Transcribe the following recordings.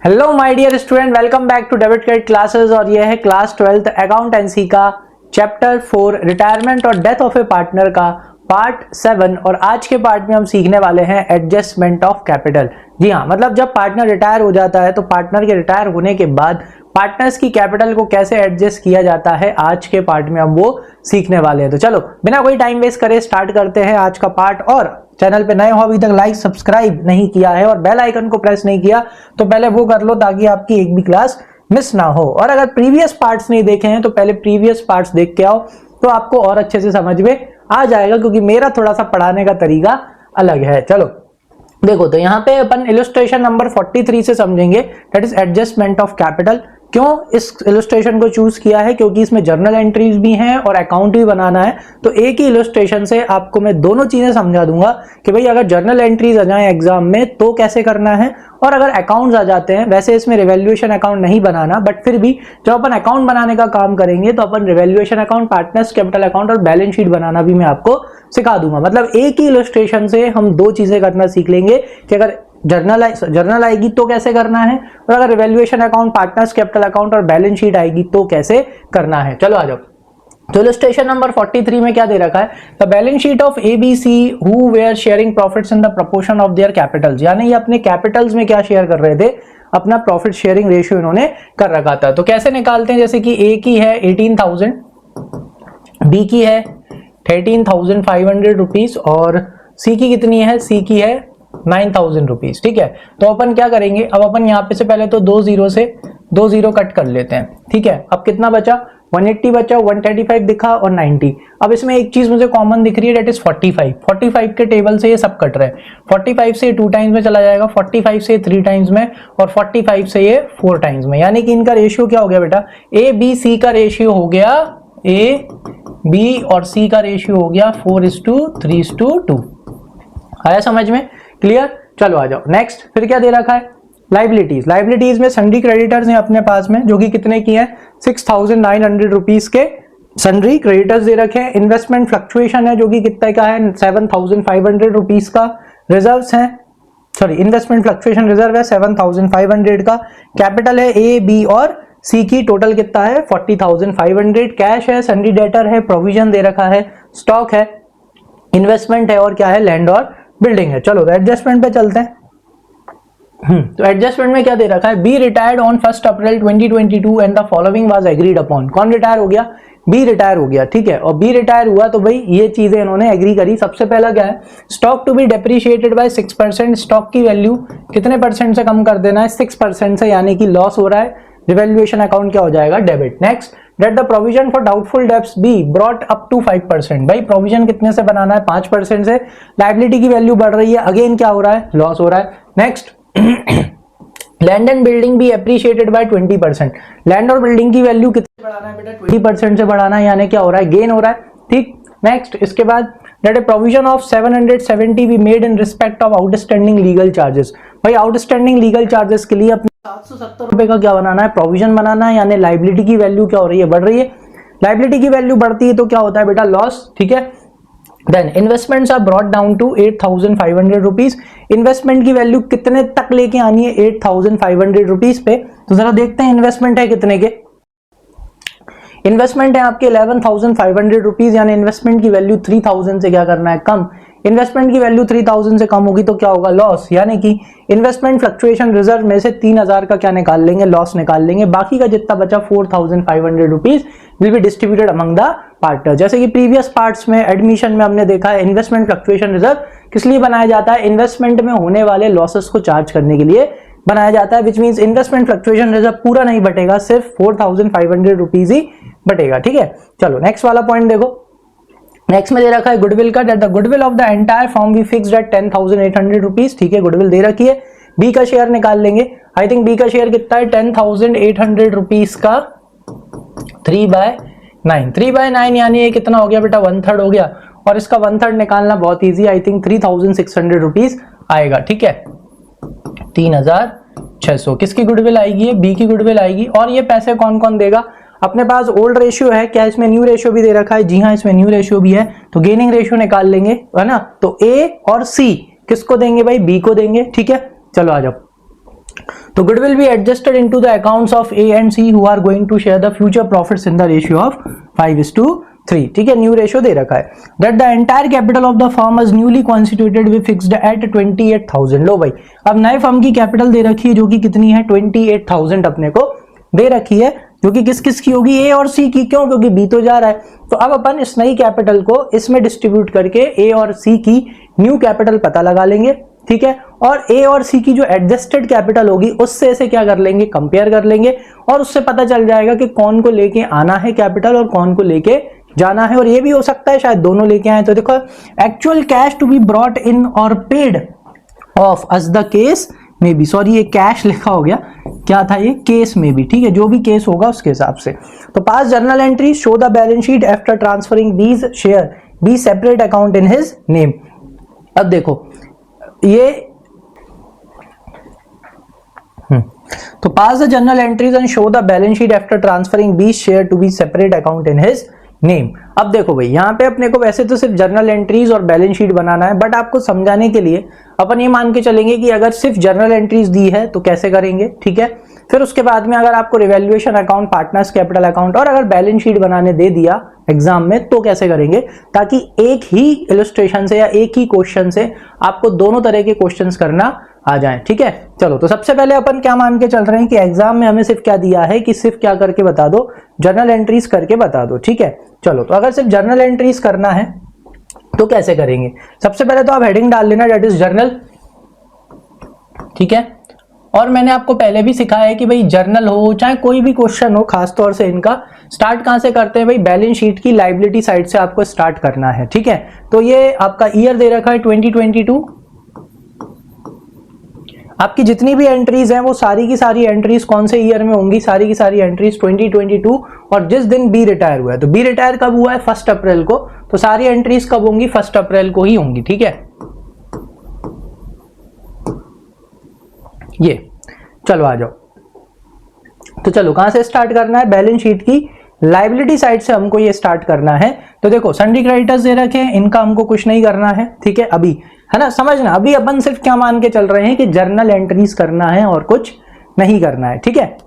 Hello my dear student, welcome back to debit credit classes. और ये है class 12th accountancy का chapter 4 retirement और डेथ ऑफ ए पार्टनर का part 7। और आज के पार्ट में हम सीखने वाले हैं एडजस्टमेंट ऑफ कैपिटल। जी हाँ, मतलब जब पार्टनर रिटायर हो जाता है तो पार्टनर के रिटायर होने के बाद पार्टनर्स की कैपिटल को कैसे एडजस्ट किया जाता है, आज के पार्ट में हम वो सीखने वाले हैं। तो चलो बिना कोई टाइम वेस्ट करे स्टार्ट करते हैं आज का पार्ट। और चैनल पे नए हो अभी तक लाइक सब्सक्राइब नहीं किया है और बेल आइकन को प्रेस नहीं किया तो पहले वो कर लो ताकि आपकी एक भी क्लास मिस ना हो। और अगर प्रीवियस पार्ट्स नहीं देखे हैं तो पहले प्रीवियस पार्ट्स देख के आओ तो आपको और अच्छे से समझ में आ जाएगा, क्योंकि मेरा थोड़ा सा पढ़ाने का तरीका अलग है। चलो देखो, तो यहाँ पे अपन इलस्ट्रेशन नंबर 43 से समझेंगे, that is adjustment of capital. क्यों इस इलस्ट्रेशन को चूज किया है? क्योंकि इसमें जर्नल एंट्रीज भी हैं और अकाउंट भी बनाना है। तो एक ही इलस्ट्रेशन से आपको मैं दोनों चीजें समझा दूंगा कि भाई अगर जर्नल एंट्रीज आ जाए एग्जाम में तो कैसे करना है, और अगर अकाउंट्स आ जाते हैं, वैसे इसमें रिवैल्यूएशन अकाउंट नहीं बनाना, बट फिर भी जब अपन अकाउंट बनाने का काम करेंगे तो अपन revaluation account, partners capital account और बैलेंस शीट बनाना भी मैं आपको सिखा दूंगा। मतलब एक ही इलस्ट्रेशन से हम दो चीजें करना सीख लेंगे कि अगर जर्नल आएगी तो कैसे करना है, और अगर revaluation account, partners capital account और बैलेंस शीट आएगी तो कैसे करना है। चलो आ जाओ। तो इलस्ट्रेशन नंबर 43 में क्या दे रखा है? The balance sheet of ABC who were sharing profits in the proportion of their capitals. यानी ये अपने कैपिटल्स में क्या शेयर कर रहे थे? अपना प्रॉफिट शेयरिंग रेशियो इन्होंने कर रखा था। तो कैसे निकालते हैं? जैसे कि A की है 18,000, B की है 13,500 रुपीज और C की कितनी है? C की है 9,000 रुपीज। ठीक है, तो अपन क्या करेंगे, अब अपन यहाँ पे से पहले तो दो जीरो कट कर लेते हैं। ठीक है, अब कितना बचा? 180 बचा, 135 दिखा और 90। अब इसमें एक चीज मुझे कॉमन दिख रही है, डेट इज 45 के टेबल से ये सब कट रहे हैं। 45 से 2 टाइम्स में चला जाएगा, 45 से 3 टाइम्स में और 45 से ये 4 टाइम्स में। यानी कि इनका रेशियो क्या हो गया बेटा? A B C का रेशियो हो गया A B और C का रेशियो हो गया 4:3:2। आया समझ में? क्लियर? चलो आ जाओ नेक्स्ट। फिर क्या दे रखा है? लाइबिलिटीज में सन्ड्री क्रेडिटर्स हैं अपने पास में, जो कि कितने की है? 6,900 रुपीज के सन्ड्री क्रेडिटर्स दे रखे हैं। इन्वेस्टमेंट फ्लक्चुएशन है जो कि कितने का है? 7,500 रुपीज का। रिजर्व्स हैं, सॉरी इन्वेस्टमेंट फ्लक्चुएशन रिजर्व है 7,500 का। कैपिटल है A B और C की, टोटल कितना है? 40,500। कैश है, सन्ड्री डेटर है, प्रोविजन दे रखा है, स्टॉक है, इन्वेस्टमेंट है और क्या है? लैंड और बिल्डिंग है। चलो तो एडजस्टमेंट पे चलते हैं। तो एडजस्टमेंट में क्या दे रखा है? B retired on 1 April 2022 and the following was agreed upon. कौन रिटायर हो गया? बी रिटायर हो गया। ठीक है, और बी रिटायर हुआ तो भाई ये चीजें इन्होंने एग्री करी। सबसे पहला क्या है? Stock to be depreciated by 6%। Stock की वैल्यू कितने परसेंट से कम कर देना है? 6% से, यानी कि लॉस हो रहा है। रिवैल्यूएशन अकाउंट क्या हो जाएगा? Debit. Next, that the provision for doubtful debts be brought up to 5%। भाई प्रोविजन कितने से बनाना है? 5% से। लायबिलिटी की वैल्यू बढ़ रही है, अगेन क्या हो रहा है? लॉस हो रहा है। Next, land and building be appreciated by 20%। Land और बिल्डिंग की वैल्यू कितने बढ़ाना है बेटा? 20% से बढ़ाना है, यानी क्या हो रहा है? गेन हो रहा है। ठीक, नेक्स्ट इसके बाद that a provision of 770 be made in respect of outstanding legal charges. भाई आउटस्टैंडिंग लीगल चार्जेस के लिए अपने 770 रुपए का क्या बनाना है? प्रोविजन बनाना है। यानी लाइबिलिटी की वैल्यू क्या हो रही है? बढ़ रही है। लाइबिलिटी की वैल्यू बढ़ती है तो क्या होता है बेटा? लॉस। ठीक है, then investments are brought down to 8,500 rupees. Investment की वैल्यू कितने तक लेके आनी है? 8,500 रुपीज पे। तो जरा देखते हैं इन्वेस्टमेंट है कितने के। इन्वेस्टमेंट है आपके 11,500 रुपीज, यानी इन्वेस्टमेंट की वैल्यू 3,000 से क्या करना है? कम। इन्वेस्टमेंट की वैल्यू 3,000 से कम होगी तो क्या होगा? लॉस। यानी कि इन्वेस्टमेंट फ्लक्चुएशन रिजर्व में से 3,000 का क्या निकाल लेंगे? लॉस निकाल लेंगे। बाकी का जितना बचा 4,500 rupees will be distributed among the partner. जैसे कि प्रीवियस पार्ट्स में एडमिशन में हमने देखा है, इन्वेस्टमेंट फ्लक्चुएशन रिजर्व किस लिए बनाया जाता है? इन्वेस्टमेंट में होने वाले लॉसेस को चार्ज करने के लिए बनाया जाता है, which means investment fluctuation reserve पूरा नहीं बटेगा, सिर्फ 4,500 रुपीज ही बटेगा। ठीक है, चलो नेक्स्ट वाला पॉइंट देखो। नेक्स्ट में दे रखा है गुडविल का, that the goodwill of the entire firm be fixed at 10,800 rupees. ठीक है, गुडविल दे रखी है। बी का शेयर निकाल लेंगे। आई थिंक बी का शेयर कितना है? 10,800 रुपीज का 3/9। 3/9 यानी ये कितना हो गया बेटा? 1/3 हो गया। और इसका 1/3 निकालना बहुत ईजी, आई थिंक 3,600 रुपीज आएगा। ठीक है, 3,600 किसकी गुडविल आएगी? बी की गुडविल आएगी। और ये पैसे कौन कौन देगा? अपने पास ओल्ड रेशियो है, क्या इसमें न्यू रेशियो भी दे रखा है? जी हाँ, इसमें न्यू रेशियो भी है, तो गेनिंग रेशियो निकाल लेंगे, है ना। तो ए और सी किसको देंगे भाई? बी को देंगे। ठीक है, चलो आ जाओ। तो goodwill be adjusted into the accounts of A and C who are going to share the future profits in the ratio of 5:3। ठीक है, न्यू रेशियो दे रखा है। That the entire capital of the firm is newly constituted be fixed at 28,000। लो भाई, अब नए firm की कैपिटल दे रखी है जो कि कितनी है 28,000 अपने को दे रखी है, जो कि किस किस की होगी, ए और सी की। क्यों? क्योंकि बी तो जा रहा है। तो अब अपन इस नई कैपिटल को इसमें डिस्ट्रीब्यूट करके ए और सी की न्यू कैपिटल पता लगा लेंगे। ठीक है, और ए और सी की जो एडजस्टेड कैपिटल होगी उससे इसे क्या कर लेंगे, कंपेयर कर लेंगे, और उससे पता चल जाएगा कि कौन को लेके आना है कैपिटल और कौन को लेके जाना है। और ये भी हो सकता है शायद दोनों लेके आए। तो देखो, actual cash to be brought in और paid off as the case में बी, सॉरी ये कैश लिखा हो गया, क्या था ये, केस में भी। ठीक है, जो भी केस होगा उसके हिसाब से। तो pass journal entry show the balance sheet after transferring these share B separate account in his name. अब देखो ये तो pass the journal entries and show the balance sheet after transferring B share to be separate account in his name. अब देखो भाई, यहाँ पे अपने को वैसे तो सिर्फ जर्नल एंट्रीज और बैलेंस शीट बनाना है, बट आपको समझाने के लिए अपन ये मान के चलेंगे कि अगर सिर्फ जर्नल एंट्रीज दी है तो कैसे करेंगे। ठीक है, फिर उसके बाद में अगर आपको revaluation account, partners capital account और अगर बैलेंस शीट बनाने दे दिया एग्जाम में तो कैसे करेंगे, ताकि एक ही इलस्ट्रेशन से या एक ही क्वेश्चन से आपको दोनों तरह के क्वेश्चंस करना आ जाए। ठीक है, चलो तो सबसे पहले अपन क्या मान के चल रहे हैं कि एग्जाम में हमें सिर्फ क्या दिया है कि सिर्फ क्या करके बता दो, जर्नल एंट्रीज करके बता दो। ठीक है, चलो तो अगर सिर्फ जर्नल एंट्रीज करना है तो कैसे करेंगे। सबसे पहले तो आप हेडिंग डाल लेना, दैट इज जर्नल। ठीक है, और मैंने आपको पहले भी सिखाया है कि भाई जर्नल हो चाहे कोई भी क्वेश्चन हो, खासतौर से इनका स्टार्ट कहां से करते हैं भाई, बैलेंस शीट की लायबिलिटी साइड से आपको स्टार्ट करना है। ठीक है, तो ये आपका ईयर दे रखा है 2022। आपकी जितनी भी एंट्रीज हैं वो सारी की सारी एंट्रीज कौन से ईयर में होंगी, सारी की सारी एंट्रीज 2022। और जिस दिन बी रिटायर हुआ है, तो बी रिटायर कब हुआ है 1 अप्रैल को, तो सारी एंट्रीज कब होंगी 1 अप्रैल को ही होंगी। ठीक है, ये चलो आ जाओ। तो चलो कहां से स्टार्ट करना है, बैलेंस शीट की लायबिलिटी साइड से हमको ये स्टार्ट करना है। तो देखो सन्ड्री क्रेडिटर्स दे रखे हैं, इनका हमको कुछ नहीं करना है। ठीक है, अभी है ना, समझना, अभी अपन सिर्फ क्या मान के चल रहे हैं कि जर्नल एंट्रीज करना है और कुछ नहीं करना है। ठीक है,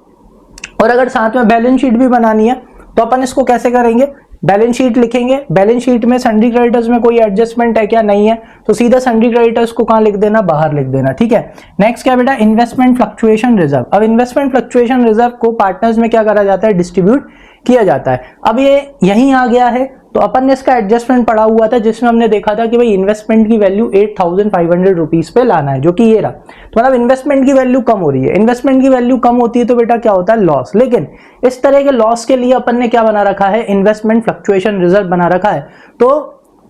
और अगर साथ में बैलेंस शीट भी बनानी है तो अपन इसको कैसे करेंगे, बैलेंस शीट लिखेंगे, बैलेंस शीट में सन्ड्री क्रेडिटर्स में कोई एडजस्टमेंट है क्या, नहीं है, तो सीधा सन्ड्री क्रेडिटर्स को कहां लिख देना, बाहर लिख देना। ठीक है, नेक्स्ट क्या बेटा, इन्वेस्टमेंट फ्लक्चुएशन रिजर्व। अब इन्वेस्टमेंट फ्लक्चुएशन रिजर्व को पार्टनर्स में क्या करा जाता है, डिस्ट्रीब्यूट किया जाता है। अब ये यहीं आ गया है, तो अपन ने इसका एडजस्टमेंट पढ़ा हुआ था जिसमें हमने देखा था कि भाई इन्वेस्टमेंट की वैल्यू 8,500 रुपीज पे लाना है, जो कि ये रहा। तो मतलब इन्वेस्टमेंट की वैल्यू कम हो रही है, इन्वेस्टमेंट की वैल्यू कम होती है तो बेटा क्या होता है, लॉस। लेकिन इस तरह के लॉस के लिए अपन ने क्या बना रखा है, इन्वेस्टमेंट फ्लक्चुएशन रिजर्व बना रखा है। तो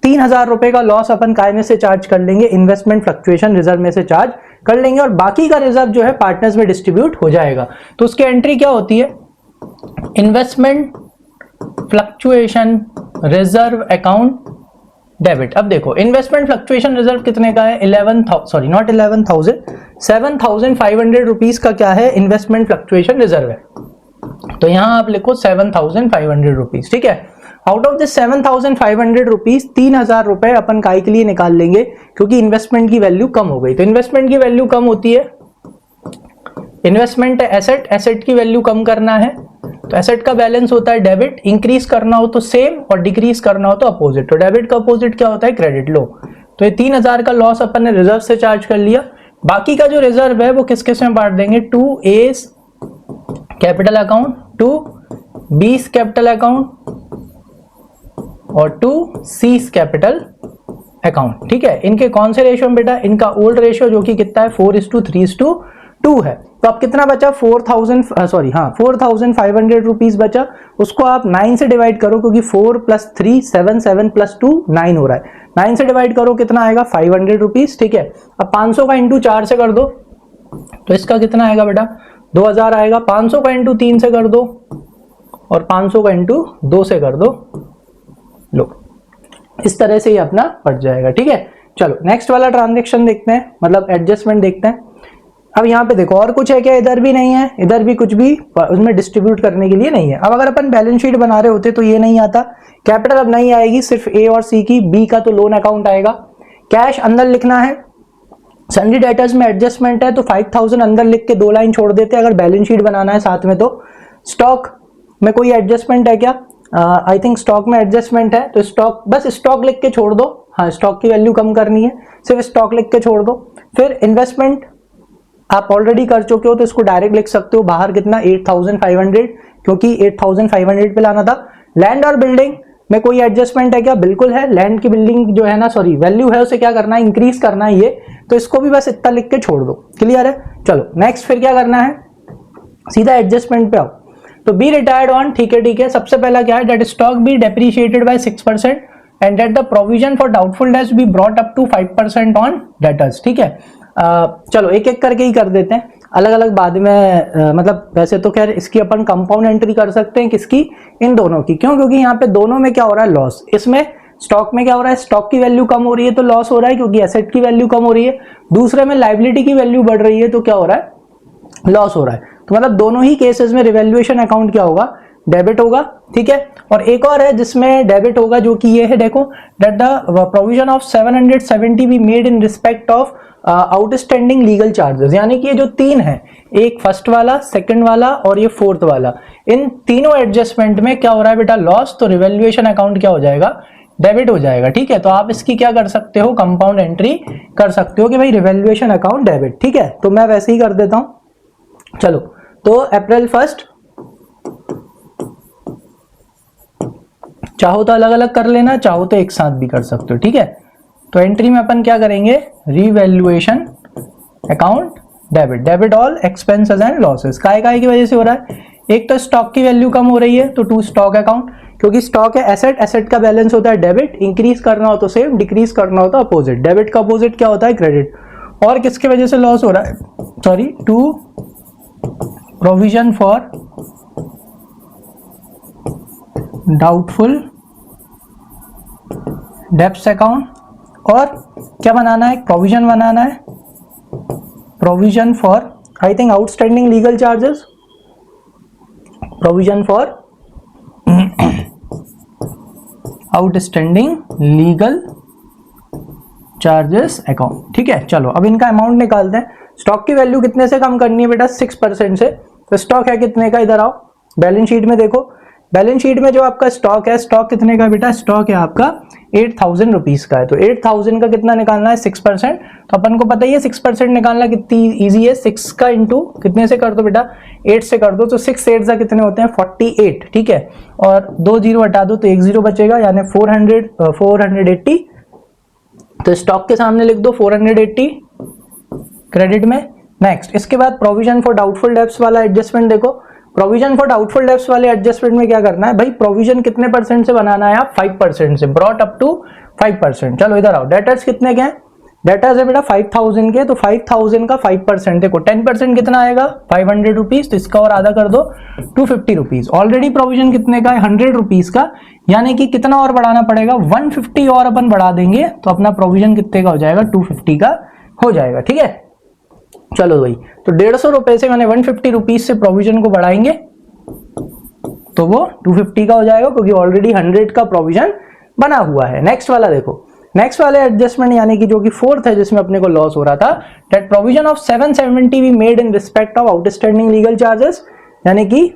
3,000 रुपए का लॉस अपन काय में से चार्ज कर लेंगे, इन्वेस्टमेंट फ्लक्चुएशन रिजर्व में से चार्ज कर लेंगे, और बाकी का रिजर्व जो है पार्टनर्स में डिस्ट्रीब्यूट हो जाएगा। तो उसकी एंट्री क्या होती है, investment fluctuation reserve account debit. अब देखो इन्वेस्टमेंट फ्लक्चुएशन रिजर्व कितने का है, 7,500 रुपीज का क्या है, इन्वेस्टमेंट फ्लक्चुएशन रिजर्व है। तो यहां आप लिखो 7,500 रुपीज। ठीक है, आउट ऑफ दिस 7,500 रुपीज 3,000 रुपए अपन काय के लिए निकाल लेंगे, क्योंकि इन्वेस्टमेंट की वैल्यू कम हो गई। तो इन्वेस्टमेंट की वैल्यू कम होती है, इन्वेस्टमेंट एसेट, एसेट की वैल्यू कम करना है, तो एसेट का बैलेंस होता है डेबिट, इंक्रीज करना हो तो सेम और डिक्रीज करना हो तो अपोजिट। तो डेबिट का अपोजिट क्या होता है, क्रेडिट। लो, तो ये 3,000 का लॉस अपन ने रिजर्व से चार्ज कर लिया। बाकी का जो रिजर्व है वो किस किस में बांट देंगे, 2A's capital account, 2B's capital account और 2C's कैपिटल अकाउंट। ठीक है, इनके कौन से रेशियो में बेटा, इनका ओल्ड रेशियो जो कि कितना है 4:3:2 है। तो अब कितना बचा, 4,500 रुपीज बचा। उसको आप 9 से डिवाइड करो, क्योंकि 4 + 3 7, 7 + 2 9 हो रहा है। 9 से डिवाइड करो कितना आएगा, 500 रुपीज। ठीक है, अब 500 का इंटू 4 से कर दो तो इसका कितना आएगा बेटा, 2,000 आएगा। 500 का इंटू 3 से कर दो और 500 का इंटू 2 से कर दो। लो, इस तरह से ही अपना पड़ जाएगा। ठीक है, चलो नेक्स्ट वाला ट्रांजेक्शन देखते हैं, मतलब एडजस्टमेंट देखते हैं। अब यहाँ पे देखो और कुछ है क्या, इधर भी नहीं है, इधर भी कुछ भी उसमें डिस्ट्रीब्यूट करने के लिए नहीं है। अब अगर अपन बैलेंस शीट बना रहे होते तो ये नहीं आता, कैपिटल अब नहीं आएगी, सिर्फ ए और सी की, बी का तो लोन अकाउंट आएगा। कैश अंदर लिखना है सन्डी डेटर्स में एडजस्टमेंट है तो 5000 अंदर लिख के 2 लाइन छोड़ देते हैं अगर बैलेंस शीट बनाना है साथ में। तो स्टॉक में कोई एडजस्टमेंट है क्या? आई थिंक स्टॉक में एडजस्टमेंट है, तो स्टॉक बस स्टॉक लिख के छोड़ दो। हाँ, स्टॉक की वैल्यू कम करनी है, सिर्फ स्टॉक लिख के छोड़ दो। फिर इन्वेस्टमेंट आप ऑलरेडी कर चुके हो तो इसको डायरेक्ट लिख सकते हो, बाहर कितना 8500, क्योंकि 8500 पे लाना था। लैंड और बिल्डिंग में कोई एडजस्टमेंट है क्या? बिल्कुल है। लैंड की बिल्डिंग जो है ना, सॉरी वैल्यू है, उसे क्या करना है, इंक्रीज करना है ये, तो इसको भी बस इतना लिख के छोड़ दो। क्लियर है? चलो नेक्स्ट फिर क्या करना है, सीधा एडजस्टमेंट पे आओ। तो बी रिटायर्ड ऑन, ठीक है, सबसे पहला क्या है, that stock be depreciated by 6% and that the provision for doubtful debts be brought up to 5% on debtors. ठीक है, चलो एक एक करके ही कर देते हैं, अलग अलग बाद में मतलब वैसे तो खैर इसकी अपन कंपाउंड एंट्री कर सकते हैं, किसकी, इन दोनों की। क्यों? क्योंकि यहाँ पे दोनों में क्या हो रहा है, लॉस। इसमें स्टॉक में क्या हो रहा है, स्टॉक की वैल्यू कम हो रही है तो लॉस हो रहा है, क्योंकि एसेट की वैल्यू कम हो रही है। दूसरे में लाइबिलिटी की वैल्यू बढ़ रही है तो क्या हो रहा है, लॉस हो रहा है। तो मतलब दोनों ही केसेस में रिवैल्यूएशन अकाउंट क्या होगा, डेबिट होगा। ठीक है, और एक और है जिसमें डेबिट होगा, जो कि ये है, देखो, that the provision of 770 be made in respect of outstanding legal charges. यानी कि ये जो तीन है, एक फर्स्ट वाला, सेकंड वाला और ये फोर्थ वाला, इन तीनों एडजस्टमेंट में क्या हो रहा है बेटा, लॉस। तो रिवैल्यूएशन अकाउंट क्या हो जाएगा, डेबिट हो जाएगा। ठीक है, तो आप इसकी क्या कर सकते हो, कंपाउंड एंट्री कर सकते हो कि भाई रिवैल्यूएशन अकाउंट डेबिट। ठीक है, तो मैं वैसे ही कर देता हूं। चलो, तो अप्रैल 1 चाहो तो अलग अलग कर लेना, चाहो तो एक साथ भी कर सकते हो। ठीक है, तो एंट्री में अपन क्या करेंगे, revaluation account debit, debit all expenses and losses. काय की वजह से हो रहा है, एक तो स्टॉक की वैल्यू कम हो रही है तो टू स्टॉक अकाउंट, क्योंकि स्टॉक है एसेट, एसेट का बैलेंस होता है डेबिट, इंक्रीज करना हो तो सेम, डिक्रीज करना हो तो अपोजिट। डेबिट का अपोजिट क्या होता है, क्रेडिट। और किसकी वजह से लॉस हो रहा है, sorry, to provision for doubtful debts account, और क्या बनाना है, प्रोविजन बनाना है, provision for I think outstanding legal charges, provision for outstanding legal charges account. ठीक है, चलो अब इनका अमाउंट निकालते हैं। स्टॉक की वैल्यू कितने से कम करनी है बेटा, 6% से। तो स्टॉक है कितने का, इधर आओ, बैलेंस शीट में देखो, बैलेंस शीट में जो आपका स्टॉक है, स्टॉक कितने का बेटा, स्टॉक है आपका 8000 रुपीज का है। तो 8000 का कितना निकालना है, 6%। तो अपन को पता ही है 6% निकालना कितनी इजी है, 6 का इंटू कितने से कर दो बेटा, 8 से कर दो। तो 6 8 से कितने होते हैं, 48। ठीक है, और 2 जीरो हटा दो तो 1 जीरो बचेगा, यानी 480। तो स्टॉक के सामने लिख दो 480 क्रेडिट में। नेक्स्ट, इसके बाद प्रोविजन फॉर डाउटफुल डेब्ट्स वाला एडजस्टमेंट देखो। प्रोविजन फॉर डाउटफुल डेब्ट्स वाले एडजस्टमेंट में क्या करना है भाई, प्रोविजन कितने परसेंट से बनाना है आप, 5% से, ब्रॉट अप टू 5%। चलो इधर आओ, डेटर्स कितने के हैं, डेटर्स है बेटा 5000 के, तो 5000 का 5% देखो, 10% कितना आएगा, 500 रुपीज। तो इसका और आधा कर दो, 250 रुपीज। ऑलरेडी प्रोविजन कितने का है, 100 रुपीज का, यानी कि कितना और बढ़ाना पड़ेगा, 150 और अपन बढ़ा देंगे तो अपना प्रोविजन कितने का हो जाएगा, 250 का हो जाएगा। ठीक है, चलो भाई, तो 150 रुपए से मैंने 150 रुपीज से प्रोविजन को बढ़ाएंगे तो वो 250 का हो जाएगा, क्योंकि ऑलरेडी 100 का प्रोविजन बना हुआ है। नेक्स्ट वाला देखो, नेक्स्ट वाले एडजस्टमेंट यानी कि जो कि फोर्थ है, जिसमें अपने को लॉस हो रहा था, that provision of 770 be made in respect of outstanding legal charges. यानी कि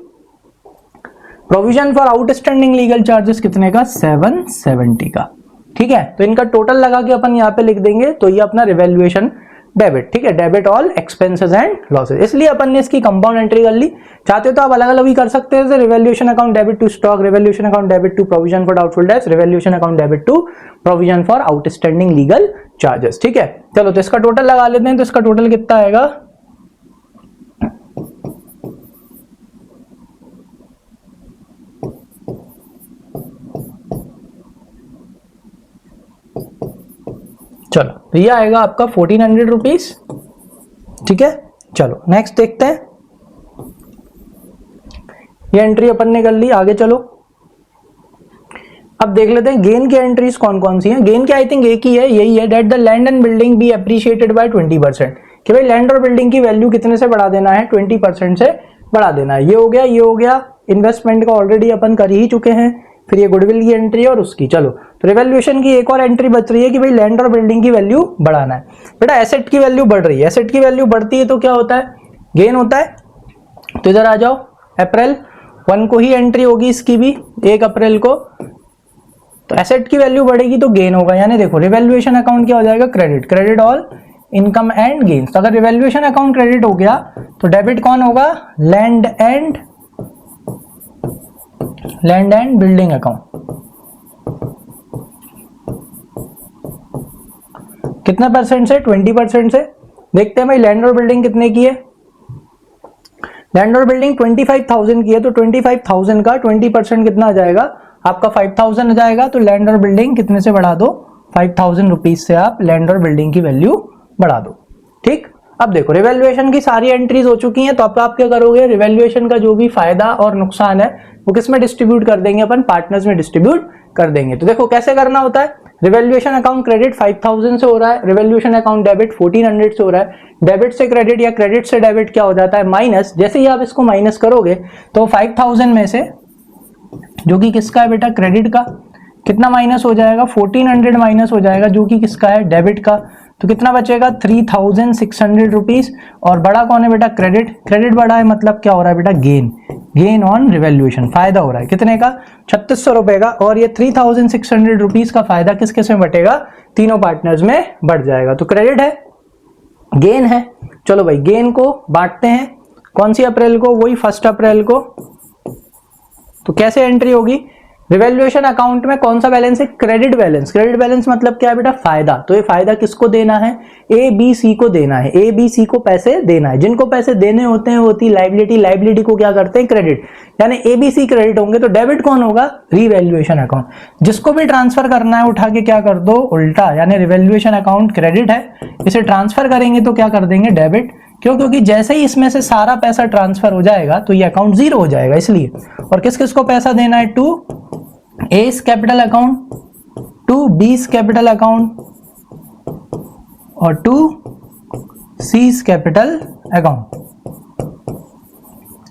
provision for outstanding legal charges कितने का, 770 का। ठीक है, तो इनका टोटल लगा के अपन यहाँ पे लिख देंगे, तो ये अपना रिवैल्यूएशन डेबिट। ठीक है, debit all expenses and losses, इसलिए अपन ने इसकी कंपाउंड एंट्री कर ली। चाहते हो तो आप अलग अलग भी कर सकते हैं, revaluation account debit to stock, revaluation account debit to provision for doubtful debts, revaluation account debit to provision for outstanding legal charges. ठीक है, चलो तो इसका टोटल लगा लेते हैं। तो इसका टोटल कितना आएगा, चलो तो ये आएगा आपका 1400 रुपीज। ठीक है, चलो नेक्स्ट देखते हैं। ये एंट्री अपन ने कर ली, आगे चलो। अब देख लेते हैं गेन की एंट्रीज कौन कौन सी हैं। गेन की आई थिंक एक ही है, यही है, that the land and building be appreciated by 20%। कि भाई लैंड और बिल्डिंग की वैल्यू कितने से बढ़ा देना है, 20% से बढ़ा देना है। ये हो गया, ये हो गया। इन्वेस्टमेंट का ऑलरेडी अपन कर ही चुके हैं। फिर ये गुडविल की एंट्री और उसकी, चलो तो रिवैल्यूएशन की एक और एंट्री बच रही है कि भाई लैंड और बिल्डिंग की वैल्यू बढ़ाना है। बेटा एसेट की वैल्यू बढ़ रही है, एसेट की वैल्यू बढ़ती है तो क्या होता है, गेन होता है। तो इधर आ जाओ, अप्रैल 1 को ही एंट्री होगी इसकी भी, 1 अप्रैल को। तो एसेट की वैल्यू बढ़ेगी तो गेन होगा, यानी देखो रिवैल्यूएशन अकाउंट क्या हो जाएगा, credit, credit all income and gains. तो अगर रिवैल्यूएशन अकाउंट क्रेडिट हो गया तो डेबिट कौन होगा, लैंड एंड बिल्डिंग अकाउंट। कितना परसेंट से, 20% से। देखते हैं भाई लैंड और बिल्डिंग कितने की है, लैंड और बिल्डिंग 25,000 की है, तो 25,000 का 20% कितना आ जाएगा आपका 5,000 आ जाएगा। तो लैंड और बिल्डिंग कितने से बढ़ा दो, 5,000 रुपीज से आप लैंड और बिल्डिंग की वैल्यू बढ़ा दो। ठीक, अब देखो रिवैल्यूएशन की सारी एंट्रीज हो चुकी हैं, तो अब आप क्या करोगे, रिवैल्यूएशन का जो भी फायदा और नुकसान है वो किस में डिस्ट्रीब्यूट कर देंगे, अपन पार्टनर्स में डिस्ट्रीब्यूट कर देंगे। तो देखो कैसे करना होता है, रिवैल्यूएशन अकाउंट क्रेडिट 5,000 से हो रहा है, रिवैल्यूएशन अकाउंट डेबिट 1,400 से हो रहा है। डेबिट से क्रेडिट या क्रेडिट से डेबिट क्या हो जाता है, माइनस। जैसे ही आप इसको माइनस करोगे तो 5,000 में से, जो कि किसका है बेटा, क्रेडिट का, कितना माइनस हो जाएगा, 1,400 माइनस हो जाएगा, जो कि किसका है, डेबिट का। तो कितना बचेगा, 3,600 रुपीज। और बड़ा कौन है बेटा, क्रेडिट, क्रेडिट बड़ा है, मतलब क्या हो रहा है बेटा, गेन, गेन ऑन रिवैल्यूएशन, फायदा हो रहा है कितने का, 3,600 रुपए का। और ये 3,600 रुपीज का फायदा किस किस में बटेगा, तीनों पार्टनर्स में बढ़ जाएगा। तो क्रेडिट है, गेन है। चलो भाई गेन को बांटते हैं, कौन सी अप्रैल को, वही 1 अप्रैल को। तो कैसे एंट्री होगी, रिवैल्यूएशन अकाउंट में कौन सा बैलेंस है, क्रेडिट बैलेंस। क्रेडिट बैलेंस मतलब क्या है बेटा, फायदा। तो ये फायदा किसको देना है, ए बी सी को देना है, ए बी सी को पैसे देना है। जिनको पैसे देने होते हैं होती लाइबिलिटी, लाइबिलिटी को क्या करते हैं, क्रेडिट, यानी ए बी सी क्रेडिट होंगे। तो डेबिट कौन होगा, रिवैल्यूएशन अकाउंट। जिसको भी ट्रांसफर करना है उठा के क्या कर दो, उल्टा, यानी रिवैल्यूएशन अकाउंट क्रेडिट है, इसे ट्रांसफर करेंगे तो क्या कर देंगे, डेबिट। क्यों, क्योंकि जैसे ही इसमें से सारा पैसा ट्रांसफर हो जाएगा तो ये अकाउंट जीरो हो जाएगा, इसलिए। और किस किस को पैसा देना है, to A's capital account, to B's capital account और टू सी's कैपिटल अकाउंट।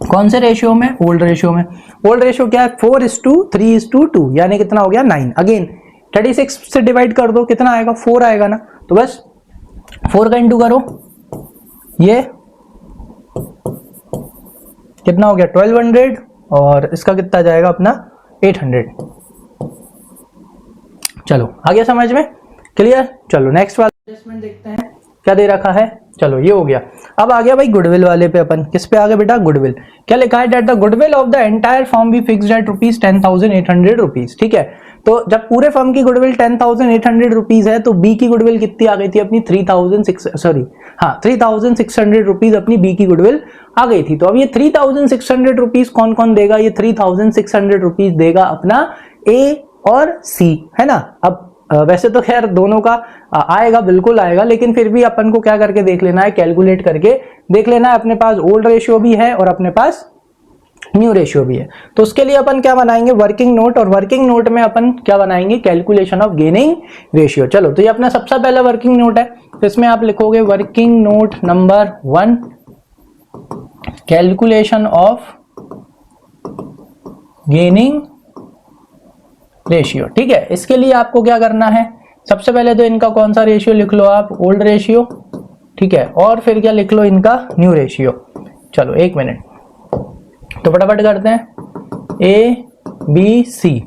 कौन से रेशियो में, ओल्ड रेशियो में। ओल्ड रेशियो क्या है, 4:3:2, यानी कितना हो गया, 9। अगेन 36 से डिवाइड कर दो, कितना आएगा, 4 आएगा ना। तो बस 4 का इंटू करो, ये कितना हो गया, 1200, और इसका कितना जाएगा अपना 800। चलो आ गया समझ में, क्लियर। चलो नेक्स्ट वाला एडजस्टमेंट देखते हैं क्या दे रखा है। चलो ये हो गया। अब आ गया भाई गुडविल वाले पे, अपन किस पे आ गए बेटा, गुडविल। क्या लिखा है, that the goodwill of the entire firm be fixed at ₹10,800 rupees. ठीक है, तो जब पूरे फर्म की गुडविल 10,800 रुपीज है तो बी की गुडविल कितनी आ गई थी अपनी, 3,600 रुपीज अपनी बी की गुडविल आ गई थी। तो अब ये 3,600 रुपीज कौन कौन देगा, ये 3,600 रुपीज देगा अपना ए और सी, है ना। अब वैसे तो खैर दोनों का आएगा, बिल्कुल आएगा, लेकिन फिर भी अपन को क्या करके देख लेना है, कैलकुलेट करके देख लेना है। अपने पास ओल्ड रेशियो भी है और अपने पास न्यू रेशियो भी है, तो उसके लिए अपन क्या बनाएंगे, वर्किंग नोट। और वर्किंग नोट में अपन क्या बनाएंगे, कैलकुलेशन ऑफ गेनिंग रेशियो। चलो तो ये अपना सबसे पहला वर्किंग नोट है, तो इसमें आप लिखोगे working note number 1, calculation of gaining ratio. ठीक है, इसके लिए आपको क्या करना है, सबसे पहले तो इनका कौन सा रेशियो लिख लो आप, ओल्ड रेशियो। ठीक है, और फिर क्या लिख लो, इनका न्यू रेशियो। चलो एक मिनट, तो फटाफट करते हैं, ए बी सी।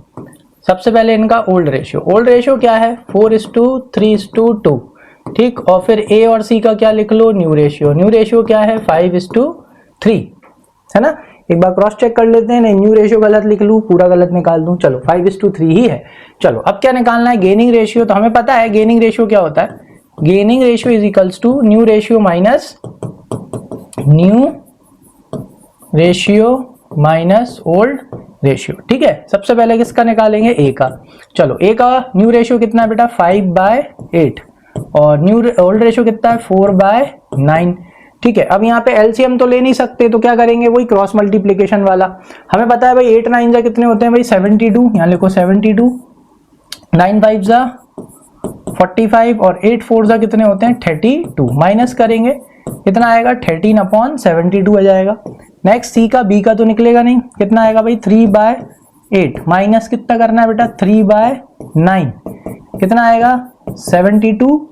सबसे पहले इनका ओल्ड रेशियो। ओल्ड रेशियो क्या है, 4:3:2। ठीक, और फिर ए और सी का क्या लिख लो, न्यू रेशियो। न्यू रेशियो क्या है, 5:3, है ना। एक बार क्रॉस चेक कर लेते हैं, नहीं न्यू रेशियो गलत लिख लूं, पूरा गलत निकाल दूं। चलो 5:3 ही है। चलो अब क्या निकालना है, गेनिंग रेशियो। तो हमें पता है गेनिंग रेशियो क्या होता है, gaining ratio is equals to new ratio minus old ratio. ठीक है, सबसे पहले किसका निकालेंगे, ए का। चलो ए का न्यू रेशियो कितना है बेटा, 5/8, और न्यू ओल्ड रेशियो कितना है, 4/9। ठीक है, अब यहाँ पे एलसीएम तो ले नहीं सकते, तो क्या करेंगे, वही क्रॉस मल्टीप्लीकेशन वाला। हमें पता है भाई 8 9 जा कितने होते हैं भाई, 72। यहाँ लिखो 72, 9 5 जा 45, और 8 4 जा कितने होते हैं, 32। माइनस करेंगे कितना आएगा, 13/72 आ जाएगा। नेक्स्ट सी का, बी का तो निकलेगा नहीं, कितना आएगा भाई, 3/9। 8 माइनस कितना करना है बेटा 3/9 कितना आएगा 72,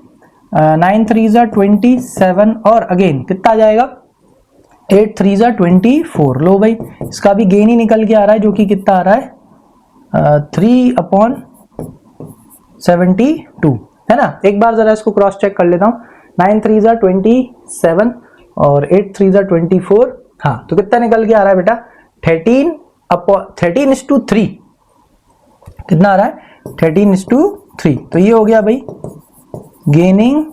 9 3 जा 27 और अगेन कितना आ जाएगा 8 3 जा 24। लो भाई इसका भी गेन ही निकल के आ रहा है जो कि कितना आ रहा है 3/72 है ना। एक बार जरा इसको क्रॉस चेक कर लेता हूँ 9 3 जा 27 और 8 3 जा 24। हाँ तो कितना निकल के आ रहा है बेटा 13/3 कितना आ रहा है 13:3। तो ये हो गया भाई गेनिंग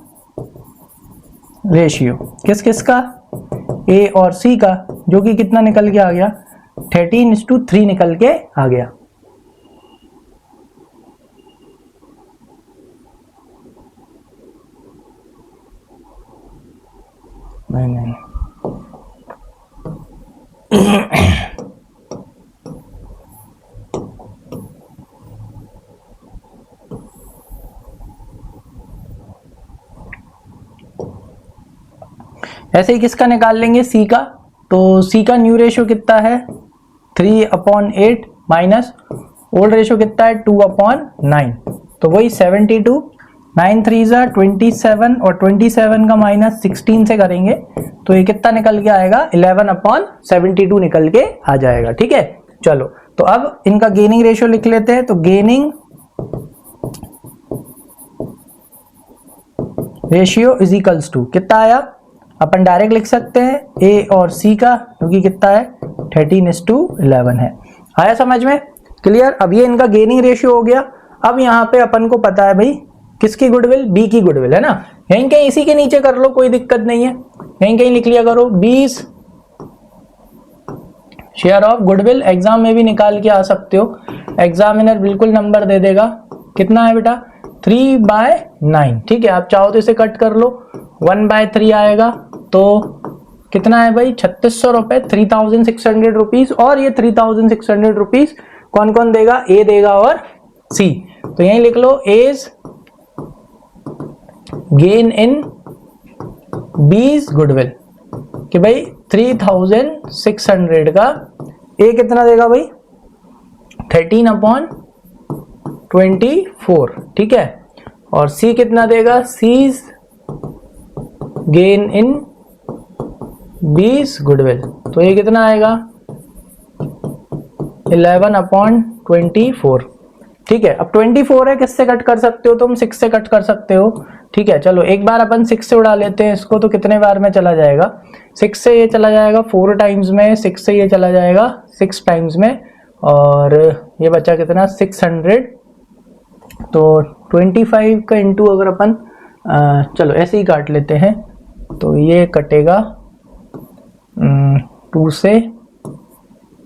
रेशियो किस किस का ए और सी का, जो कि कितना निकल के आ गया 13:3 निकल के आ गया। नहीं ऐसे ही किसका निकाल लेंगे सी का। तो सी का न्यू रेशियो कितना है 3/8 माइनस ओल्ड रेशियो कितना है 2/9। तो वही 72, 9 3 जा 27 और 27 का माइनस 16 से करेंगे तो ये कितना निकल के आएगा 11/72 निकल के आ जाएगा। ठीक है चलो तो अब इनका गेनिंग रेशियो लिख लेते हैं। तो gaining ratio is equals to कितना आया, अपन डायरेक्ट लिख सकते हैं ए और सी का, क्योंकि कितना है 13:11 है। आया समझ में, क्लियर। अब ये इनका गेनिंग रेशियो हो गया। अब यहाँ पे अपन को पता है भाई किसकी गुडविल, बी की गुडविल है ना। यहीं कहीं इसी के नीचे कर लो, कोई दिक्कत नहीं है, यहीं कहीं लिख लिया करो 20 शेयर ऑफ गुडविल। एग्जाम में भी निकाल के आ सकते हो, एग्जामिनर बिल्कुल नंबर दे देगा। कितना है बेटा 3/9। ठीक है, आप चाहो तो इसे कट कर लो, 1/3 आएगा। तो कितना है भाई 3600 रुपए, 3600 रुपीज। और ये 3600 रुपीज कौन कौन देगा, ए देगा और सी। तो यहीं लिख लो एज गेन इन बीज गुडविल कि भाई 3600 का ए कितना देगा भाई 13/24। ठीक है, और सी कितना देगा, सीज गेन इन बीज गुडविल। तो ये कितना आएगा 11/24। ठीक है, अब 24 है, किससे कट कर सकते हो तुम, 6 से कट कर सकते हो। ठीक है, चलो एक बार अपन 6 से उड़ा लेते हैं इसको। तो कितने बार में चला जाएगा, 6 से ये चला जाएगा 4 टाइम्स में, 6 से ये चला जाएगा 6 टाइम्स में, और ये बचा कितना 600। तो 25 का इंटू अगर अपन चलो ऐसे ही काट लेते हैं, तो ये कटेगा 2 से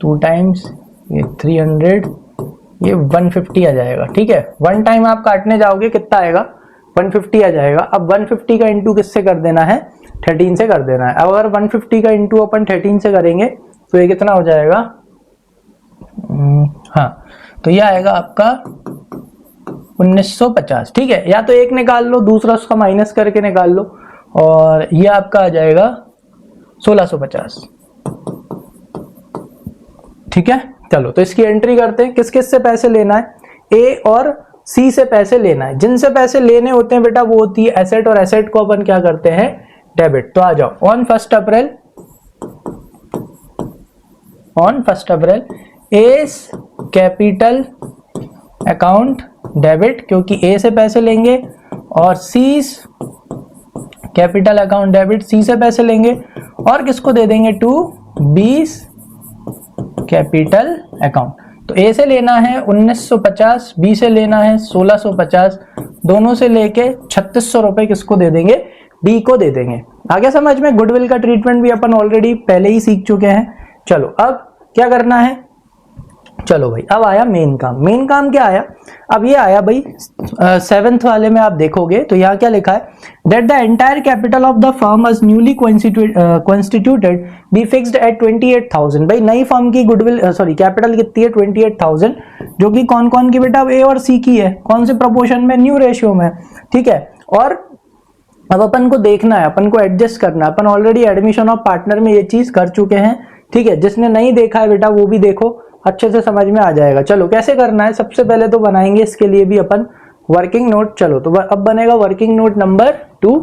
2 टाइम्स, ये 300, ये 150 आ जाएगा। ठीक है, 1 टाइम आप काटने जाओगे कितना आएगा 150 आ जाएगा। अब 150 का इंटू किससे कर देना है 13 से कर देना है। अब अगर 150 का इंटू अपन 13 से करेंगे तो ये कितना हो जाएगा, हाँ तो ये आएगा आपका 1950। ठीक है, या तो एक निकाल लो, दूसरा उसका माइनस करके निकाल लो, और ये आपका आ जाएगा 1650। ठीक है, चलो तो इसकी एंट्री करते हैं। किस किस से पैसे लेना है, ए और सी से पैसे लेना है। जिनसे पैसे लेने होते हैं बेटा वो होती है एसेट, और एसेट को अपन क्या करते हैं डेबिट। तो आ जाओ, on 1 April S capital account debit, क्योंकि ए से पैसे लेंगे, और सी कैपिटल अकाउंट डेबिट, सी से पैसे लेंगे, और किसको दे देंगे टू बीस कैपिटल अकाउंट। तो ए से लेना है 1950, बी से लेना है 1650, दोनों से लेके 3600 रुपए किसको दे देंगे, बी को दे देंगे। आगे समझ में, गुडविल का ट्रीटमेंट भी अपन ऑलरेडी पहले ही सीख चुके हैं। चलो अब क्या करना है, चलो भाई अब आया मेन काम। मेन काम क्या आया, अब ये आया भाई 7th वाले में आप देखोगे तो यहाँ क्या लिखा है, that the entire capital of the firm is newly constituted B fixed at 28,000। भाई नई फर्म की गुडविल कैपिटल कितनी है 28,000, जो कि कौन कौन की बेटा, ए और सी की है। कौन से प्रपोर्शन में, न्यू रेशियो में। ठीक है, और अब अपन को देखना है, अपन को एडजस्ट करना है। अपन ऑलरेडी एडमिशन ऑफ पार्टनर में ये चीज कर चुके हैं। ठीक है, जिसने नहीं देखा है बेटा वो भी देखो, अच्छे से समझ में आ जाएगा। चलो कैसे करना है, सबसे पहले तो बनाएंगे इसके लिए भी अपन वर्किंग नोट। चलो तो अब बनेगा वर्किंग नोट नंबर 2।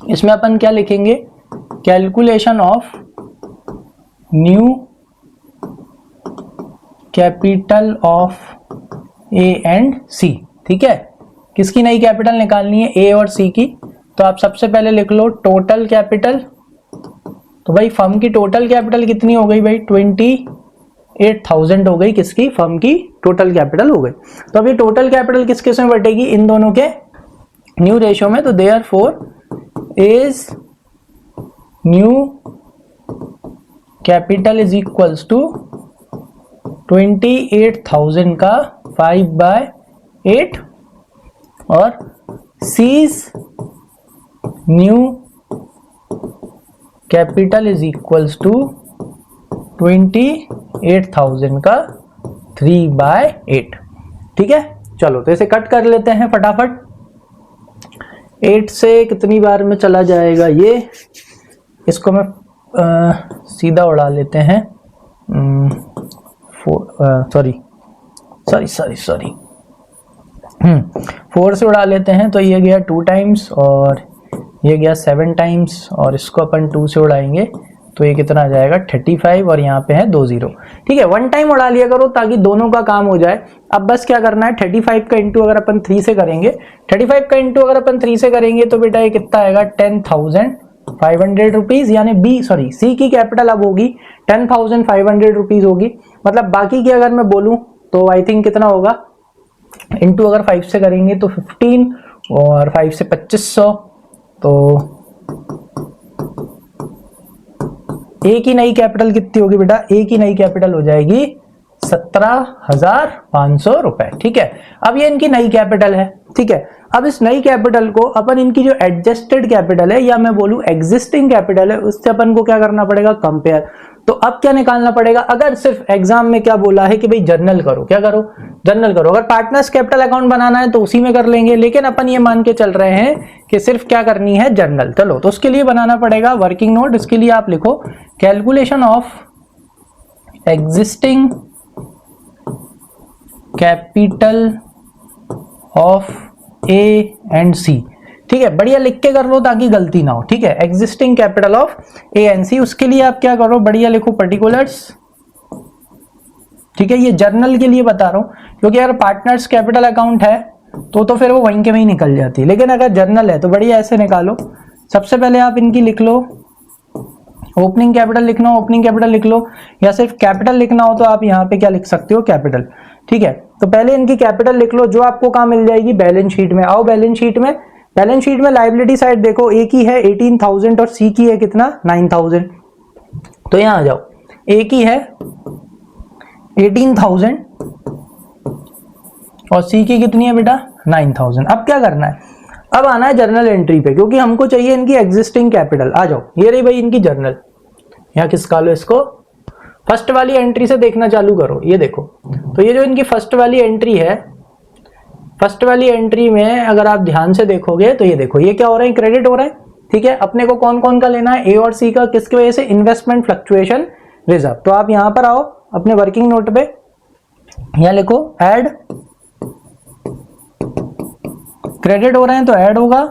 इसमें अपन क्या लिखेंगे, calculation of new capital of A and C. ठीक है, किसकी नई कैपिटल निकालनी है, ए और सी की। तो आप सबसे पहले लिख लो टोटल कैपिटल। तो भाई फर्म की टोटल कैपिटल कितनी हो गई भाई, 28,000 हो गई, किसकी, फर्म की टोटल कैपिटल हो गई। तो अब ये टोटल कैपिटल किस किस में बटेगी, इन दोनों के न्यू रेशियो में। तो therefore is new capital is equals to 28,000 का 5/8 और C's new capital is equals to 28,000 का 3/8। ठीक है, चलो तो इसे कट कर लेते हैं फटाफट। 8 से कितनी बार में चला जाएगा ये, इसको मैं सीधा उड़ा लेते हैं। 4 से उड़ा लेते हैं। तो ये गया 2 टाइम्स और ये गया 7 टाइम्स, और इसको अपन 2 से उड़ाएंगे तो ये कितना आ जाएगा 35, और यहाँ पे है 2 0। ठीक है, 1 टाइम उड़ा लिया करो ताकि दोनों का काम हो जाए। अब बस क्या करना है, 35 का इंटू अगर अपन 3 से करेंगे, 35 का इंटू अगर अपन 3 से करेंगे तो बेटा ये कितना आएगा 10,500 रुपीज, यानी सी की कैपिटल अब होगी 10,500 रुपीज होगी। मतलब बाकी की अगर मैं बोलूं तो आई थिंक कितना होगा, इंटू अगर 5 से करेंगे तो 15 और 5 से 2500। तो ए की नई कैपिटल कितनी होगी बेटा, ए की नई कैपिटल हो जाएगी 17,500 रुपए। ठीक है, अब ये इनकी नई कैपिटल है। ठीक है, अब इस नई कैपिटल को अपन इनकी जो एडजस्टेड कैपिटल है या मैं बोलूं एग्जिस्टिंग कैपिटल है उससे अपन को क्या करना पड़ेगा, कंपेयर। तो अब क्या निकालना पड़ेगा, अगर सिर्फ एग्जाम में क्या बोला है कि भाई जर्नल करो, क्या करो, जर्नल करो। अगर पार्टनर्स कैपिटल अकाउंट बनाना है तो उसी में कर लेंगे, लेकिन अपन ये मान के चल रहे हैं कि सिर्फ क्या करनी है, जर्नल। चलो तो उसके लिए बनाना पड़ेगा वर्किंग नोट। इसके लिए आप लिखो calculation of existing capital of A and C. ठीक है, बढ़िया लिख के कर लो ताकि गलती ना हो। ठीक है, existing capital of A and C, उसके लिए आप क्या करो, बढ़िया लिखो पर्टिकुलर्स। ठीक है, ये जर्नल के लिए बता रहा हूं क्योंकि अगर पार्टनर्स कैपिटल अकाउंट है तो फिर वो वहीं के वहीं निकल जाती है, लेकिन अगर जर्नल है तो बढ़िया ऐसे निकालो। सबसे पहले आप इनकी लिख लो, ओपनिंग कैपिटल लिखना हो ओपनिंग कैपिटल लिख लो, या सिर्फ कैपिटल लिखना हो तो आप यहाँ पे क्या लिख सकते हो, कैपिटल। ठीक है, तो पहले इनकी कैपिटल लिख लो, जो आपको कहाँ मिल जाएगी, बैलेंस शीट में। आओ बैलेंस शीट में, बैलेंस शीट में लायबिलिटी साइड देखो, ए की है 18,000 और सी की है कितना 9,000। तो यहां आ जाओ, ए की है 18,000 और सी की कितनी है बेटा 9,000। अब क्या करना है, अब आना है जर्नल एंट्री पे, क्योंकि हमको चाहिए इनकी एग्जिस्टिंग कैपिटल। आ जाओ, ये रही भाई इनकी जर्नल। यहाँ खिसका लो इसको, फर्स्ट वाली एंट्री से देखना चालू करो। ये देखो, तो ये जो इनकी फर्स्ट वाली एंट्री है, फर्स्ट वाली एंट्री में अगर आप ध्यान से देखोगे तो ये देखो, ये क्या हो रहा है, क्रेडिट हो रहा है। ठीक है, अपने को कौन कौन का लेना है, ए और सी का, किसकी वजह से, इन्वेस्टमेंट फ्लक्चुएशन रिजर्व। तो आप यहां पर आओ अपने वर्किंग नोट पे, यहां लिखो ऐड, क्रेडिट हो रहे हैं तो ऐड होगा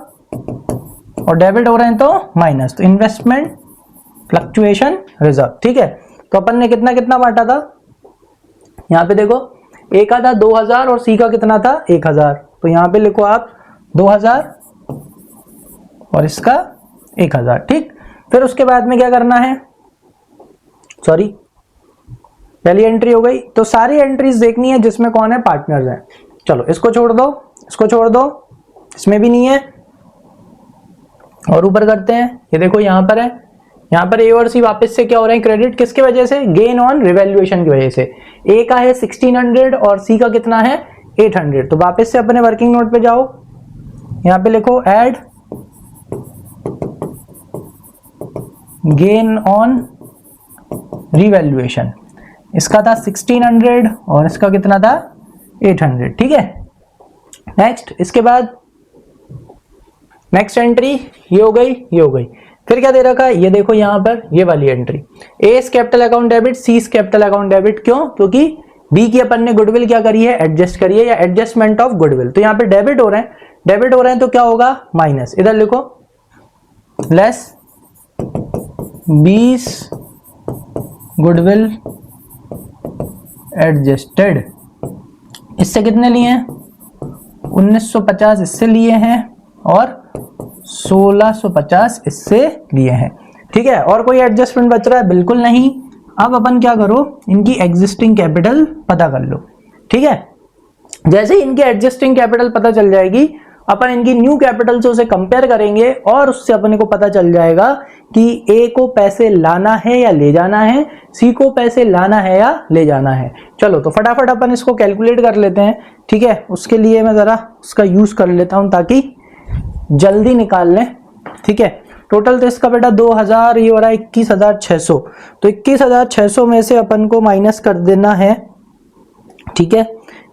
और डेबिट हो रहे हैं तो माइनस, तो इन्वेस्टमेंट फ्लक्चुएशन रिजर्व। ठीक है, तो अपन ने कितना कितना बांटा था, यहां पे देखो, ए का था 2,000 और सी का कितना था 1,000। तो यहां पे लिखो आप 2,000 और इसका 1,000। ठीक, फिर उसके बाद में क्या करना है, सॉरी पहली एंट्री हो गई। तो सारी एंट्रीज देखनी है जिसमें कौन है, पार्टनर्स हैं। चलो इसको छोड़ दो, इसको छोड़ दो, इसमें भी नहीं है, और ऊपर करते हैं। ये देखो यहां पर है, यहाँ पर ए और सी वापस से क्या हो रहे हैं, क्रेडिट, किसके वजह से, गेन ऑन रिवैल्यूएशन की वजह से। ए का है 1600 और सी का कितना है 800। तो वापस से अपने वर्किंग नोट पे जाओ, यहाँ पे लिखो ऐड गेन ऑन रिवैल्यूएशन। इसका था 1600 और इसका कितना था 800। ठीक है, नेक्स्ट, इसके बाद नेक्स्ट एंट्री ये हो गई, ये हो गई। फिर क्या दे रखा है, ये देखो यहां पर ये वाली एंट्री, ए capital account debit, C capital account debit. क्यों? क्योंकि बी की अपन ने गुडविल क्या करी है, एडजस्ट करी है, या एडजस्टमेंट ऑफ गुडविल। तो यहाँ पे डेबिट हो रहे हैं, डेबिट हो रहे हैं तो क्या होगा, माइनस, इधर लिखो लेस 20 गुडविल एडजस्टेड। इससे कितने लिए हैं, 1950 इससे लिए हैं और 1650 इससे लिए हैं। ठीक है, और कोई एडजस्टमेंट बच रहा है, बिल्कुल नहीं। अब अपन क्या करो, इनकी एग्जिस्टिंग कैपिटल पता कर लो। ठीक है, जैसे ही इनकी एग्जिस्टिंग कैपिटल पता चल जाएगी, अपन इनकी न्यू कैपिटल से उसे कंपेयर करेंगे और उससे अपने को पता चल जाएगा कि ए को पैसे लाना है या ले जाना है, सी को पैसे लाना है या ले जाना है। चलो तो फटाफट अपन इसको कैलकुलेट कर लेते हैं। ठीक है, उसके लिए मैं जरा उसका यूज कर लेता हूं ताकि जल्दी निकाल लें। ठीक है, टोटल तो इसका बेटा 2000, ये हो रहा है 21,600। तो 21,600 में से अपन को माइनस कर देना है। ठीक है,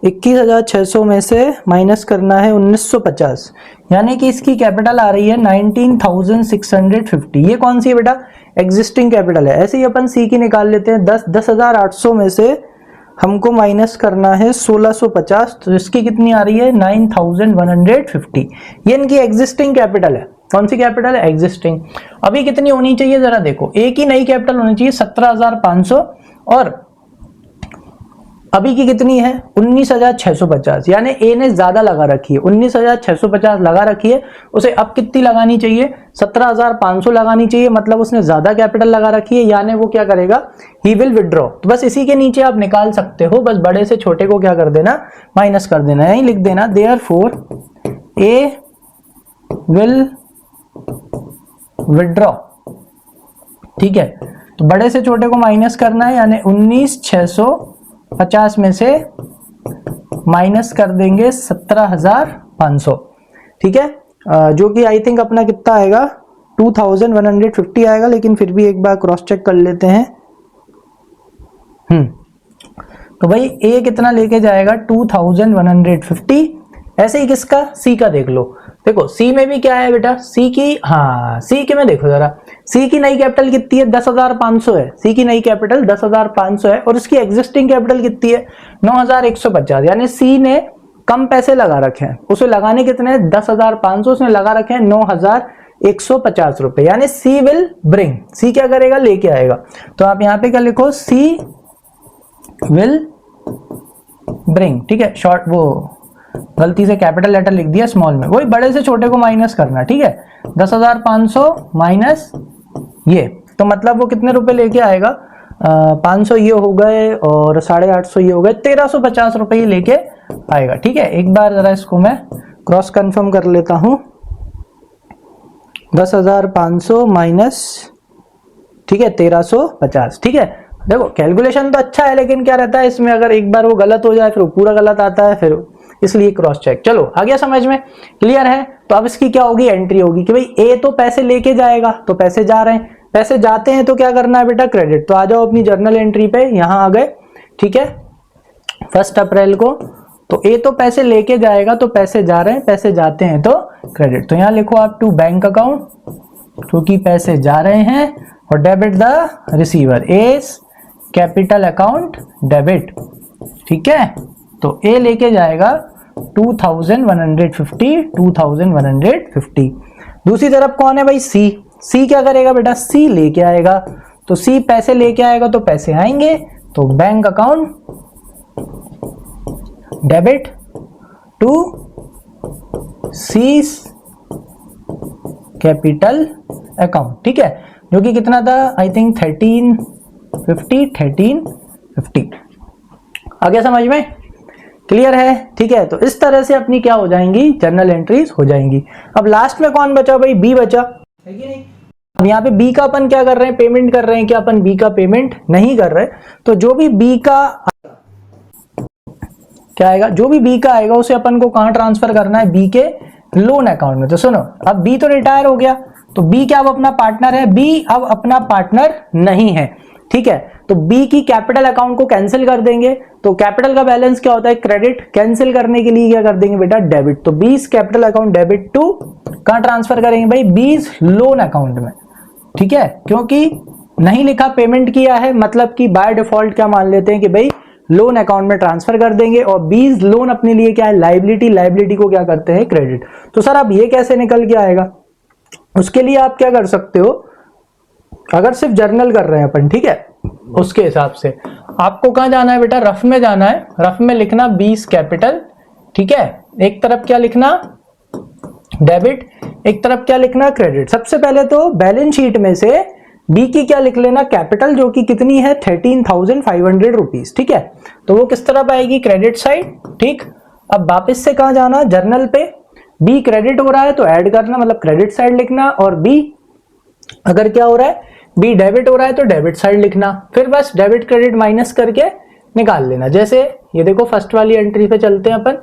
21,600 में से माइनस करना है 1950, यानी कि इसकी कैपिटल आ रही है 19,650। ये कौन सी है बेटा, एग्जिस्टिंग कैपिटल है। ऐसे ही अपन सी की निकाल लेते हैं। 10,800 में से हमको माइनस करना है 1650, तो इसकी कितनी आ रही है, 9,150। ये इनकी एग्जिस्टिंग कैपिटल है। कौन सी कैपिटल है, एग्जिस्टिंग। अभी कितनी होनी चाहिए जरा देखो, ए की नई कैपिटल होनी चाहिए 17,500 और अभी की कितनी है 19,650, यानी ए ने ज्यादा लगा रखी है, 19,650 लगा रखी है, उसे अब कितनी लगानी चाहिए, 17,500 लगानी चाहिए। मतलब उसने ज्यादा कैपिटल लगा रखी है, यानी वो क्या करेगा, ही विल विड्रॉ। तो बस इसी के नीचे आप निकाल सकते हो, बस बड़े से छोटे को क्या कर देना, माइनस कर देना, यही लिख देना देयरफॉर ए विल विड्रॉ। ठीक है, तो बड़े से छोटे को माइनस करना है, यानी 19,650 में से माइनस कर देंगे 17,500। ठीक है, जो कि आई थिंक अपना कितना आएगा, 2,150 आएगा, लेकिन फिर भी एक बार क्रॉस चेक कर लेते हैं। तो भाई ए कितना लेके जाएगा, 2,150। ऐसे ही किसका, सी का देख लो। देखो सी में भी क्या है बेटा, सी की, हाँ सी के में देखो जरा, सी की नई कैपिटल कितनी है, 10,500 है। सी की नई कैपिटल 10,500 है और उसकी एग्जिस्टिंग कैपिटल कितनी है, 9,150। यानी सी ने कम पैसे लगा रखे हैं, उसे लगाने कितने, 10,500, उसने लगा रखे हैं 9,150 रुपए। यानी सी विल ब्रिंग, सी क्या करेगा, लेके आएगा। तो आप यहां पे क्या लिखो, सी विल ब्रिंग। ठीक है, शॉर्ट, वो गलती से कैपिटल लेटर लिख दिया स्मॉल में, वही बड़े से छोटे को माइनस करना। ठीक है, 10,500 माइनस ये, तो मतलब वो कितने रुपए लेके आएगा, 500 ये हो गए और 850 ये हो गए, 1,350 रुपए ये लेके आएगा। ठीक है, एक बार जरा इसको मैं क्रॉस कंफर्म कर लेता हूं, 10,500 माइनस, ठीक है 1,350। ठीक है, देखो कैलकुलेशन तो अच्छा है, लेकिन क्या रहता है इसमें, अगर एक बार वो गलत हो जाए फिर वो पूरा गलत आता है, फिर इसलिए क्रॉस चेक। चलो आ गया समझ में, क्लियर है। तो अब इसकी क्या होगी, एंट्री होगी कि भाई ए तो पैसे लेके जाएगा, तो पैसे जा रहे हैं, पैसे जाते हैं तो क्या करना है बेटा, क्रेडिट। तो आ जाओ अपनी जर्नल एंट्री पे, यहां आ गए। ठीक है, 1 अप्रैल को, तो ए तो पैसे लेके जाएगा, तो पैसे जा रहे हैं, पैसे जाते हैं तो क्रेडिट। तो यहां लिखो आप टू बैंक अकाउंट, क्योंकि पैसे जा रहे हैं, और debit the receiver, S capital account debit. ठीक है, तो ए लेके जाएगा 2,150। दूसरी तरफ कौन है भाई, सी। सी क्या करेगा बेटा, सी लेके आएगा, तो सी पैसे लेके आएगा तो पैसे आएंगे, तो bank account debit to C capital account. ठीक है, जो कि कितना था, आई थिंक 1350। आ गया समझ में, क्लियर है। ठीक है, तो इस तरह से अपनी क्या हो जाएंगी, जर्नल एंट्रीज हो जाएंगी। अब लास्ट में कौन बचा भाई, बी बचा है कि नहीं। अब यहाँ पे बी का अपन क्या कर रहे हैं, पेमेंट कर रहे हैं, क्या अपन बी का पेमेंट नहीं कर रहे। तो जो भी बी का क्या आएगा, जो भी बी का आएगा उसे अपन को कहां ट्रांसफर करना है, बी के लोन अकाउंट में। तो सुनो, अब बी तो रिटायर हो गया, तो बी क्या अब अपना पार्टनर है, बी अब अपना पार्टनर नहीं है। ठीक है, तो बी की कैपिटल अकाउंट को कैंसिल कर देंगे। तो कैपिटल का बैलेंस क्या होता है, क्रेडिट। कैंसिल करने के लिए क्या कर देंगे बेटा, डेबिट। तो B's capital account debit to कहां ट्रांसफर करेंगे भाई, बीस लोन अकाउंट में। ठीक है, क्योंकि नहीं लिखा पेमेंट किया है, मतलब कि बाय डिफॉल्ट क्या मान लेते हैं कि भाई लोन अकाउंट में ट्रांसफर कर देंगे, और बीज लोन अपने लिए क्या है लायबिलिटी, लायबिलिटी को क्या करते हैं क्रेडिट। तो सर अब ये कैसे निकल के आएगा, उसके लिए आप क्या कर सकते हो, अगर सिर्फ जर्नल कर रहे हैं अपन, ठीक है, उसके हिसाब से आपको कहां जाना है बेटा, रफ में जाना है। रफ में लिखना 20 कैपिटल, ठीक है, एक तरफ क्या लिखना डेबिट, एक तरफ क्या लिखना क्रेडिट। सबसे पहले तो बैलेंस शीट में से बी की क्या लिख लेना कैपिटल, जो कि कितनी है 13,500 रुपीज, ठीक है, तो वो किस तरफ आएगी क्रेडिट साइड, ठीक। अब वापस से कहां जाना जर्नल पे, बी क्रेडिट हो रहा है तो ऐड करना, मतलब क्रेडिट साइड लिखना, और बी अगर क्या हो रहा है बी डेबिट हो रहा है तो डेबिट साइड लिखना, फिर बस डेबिट क्रेडिट माइनस करके निकाल लेना। जैसे ये देखो फर्स्ट वाली एंट्री पे चलते हैं अपन,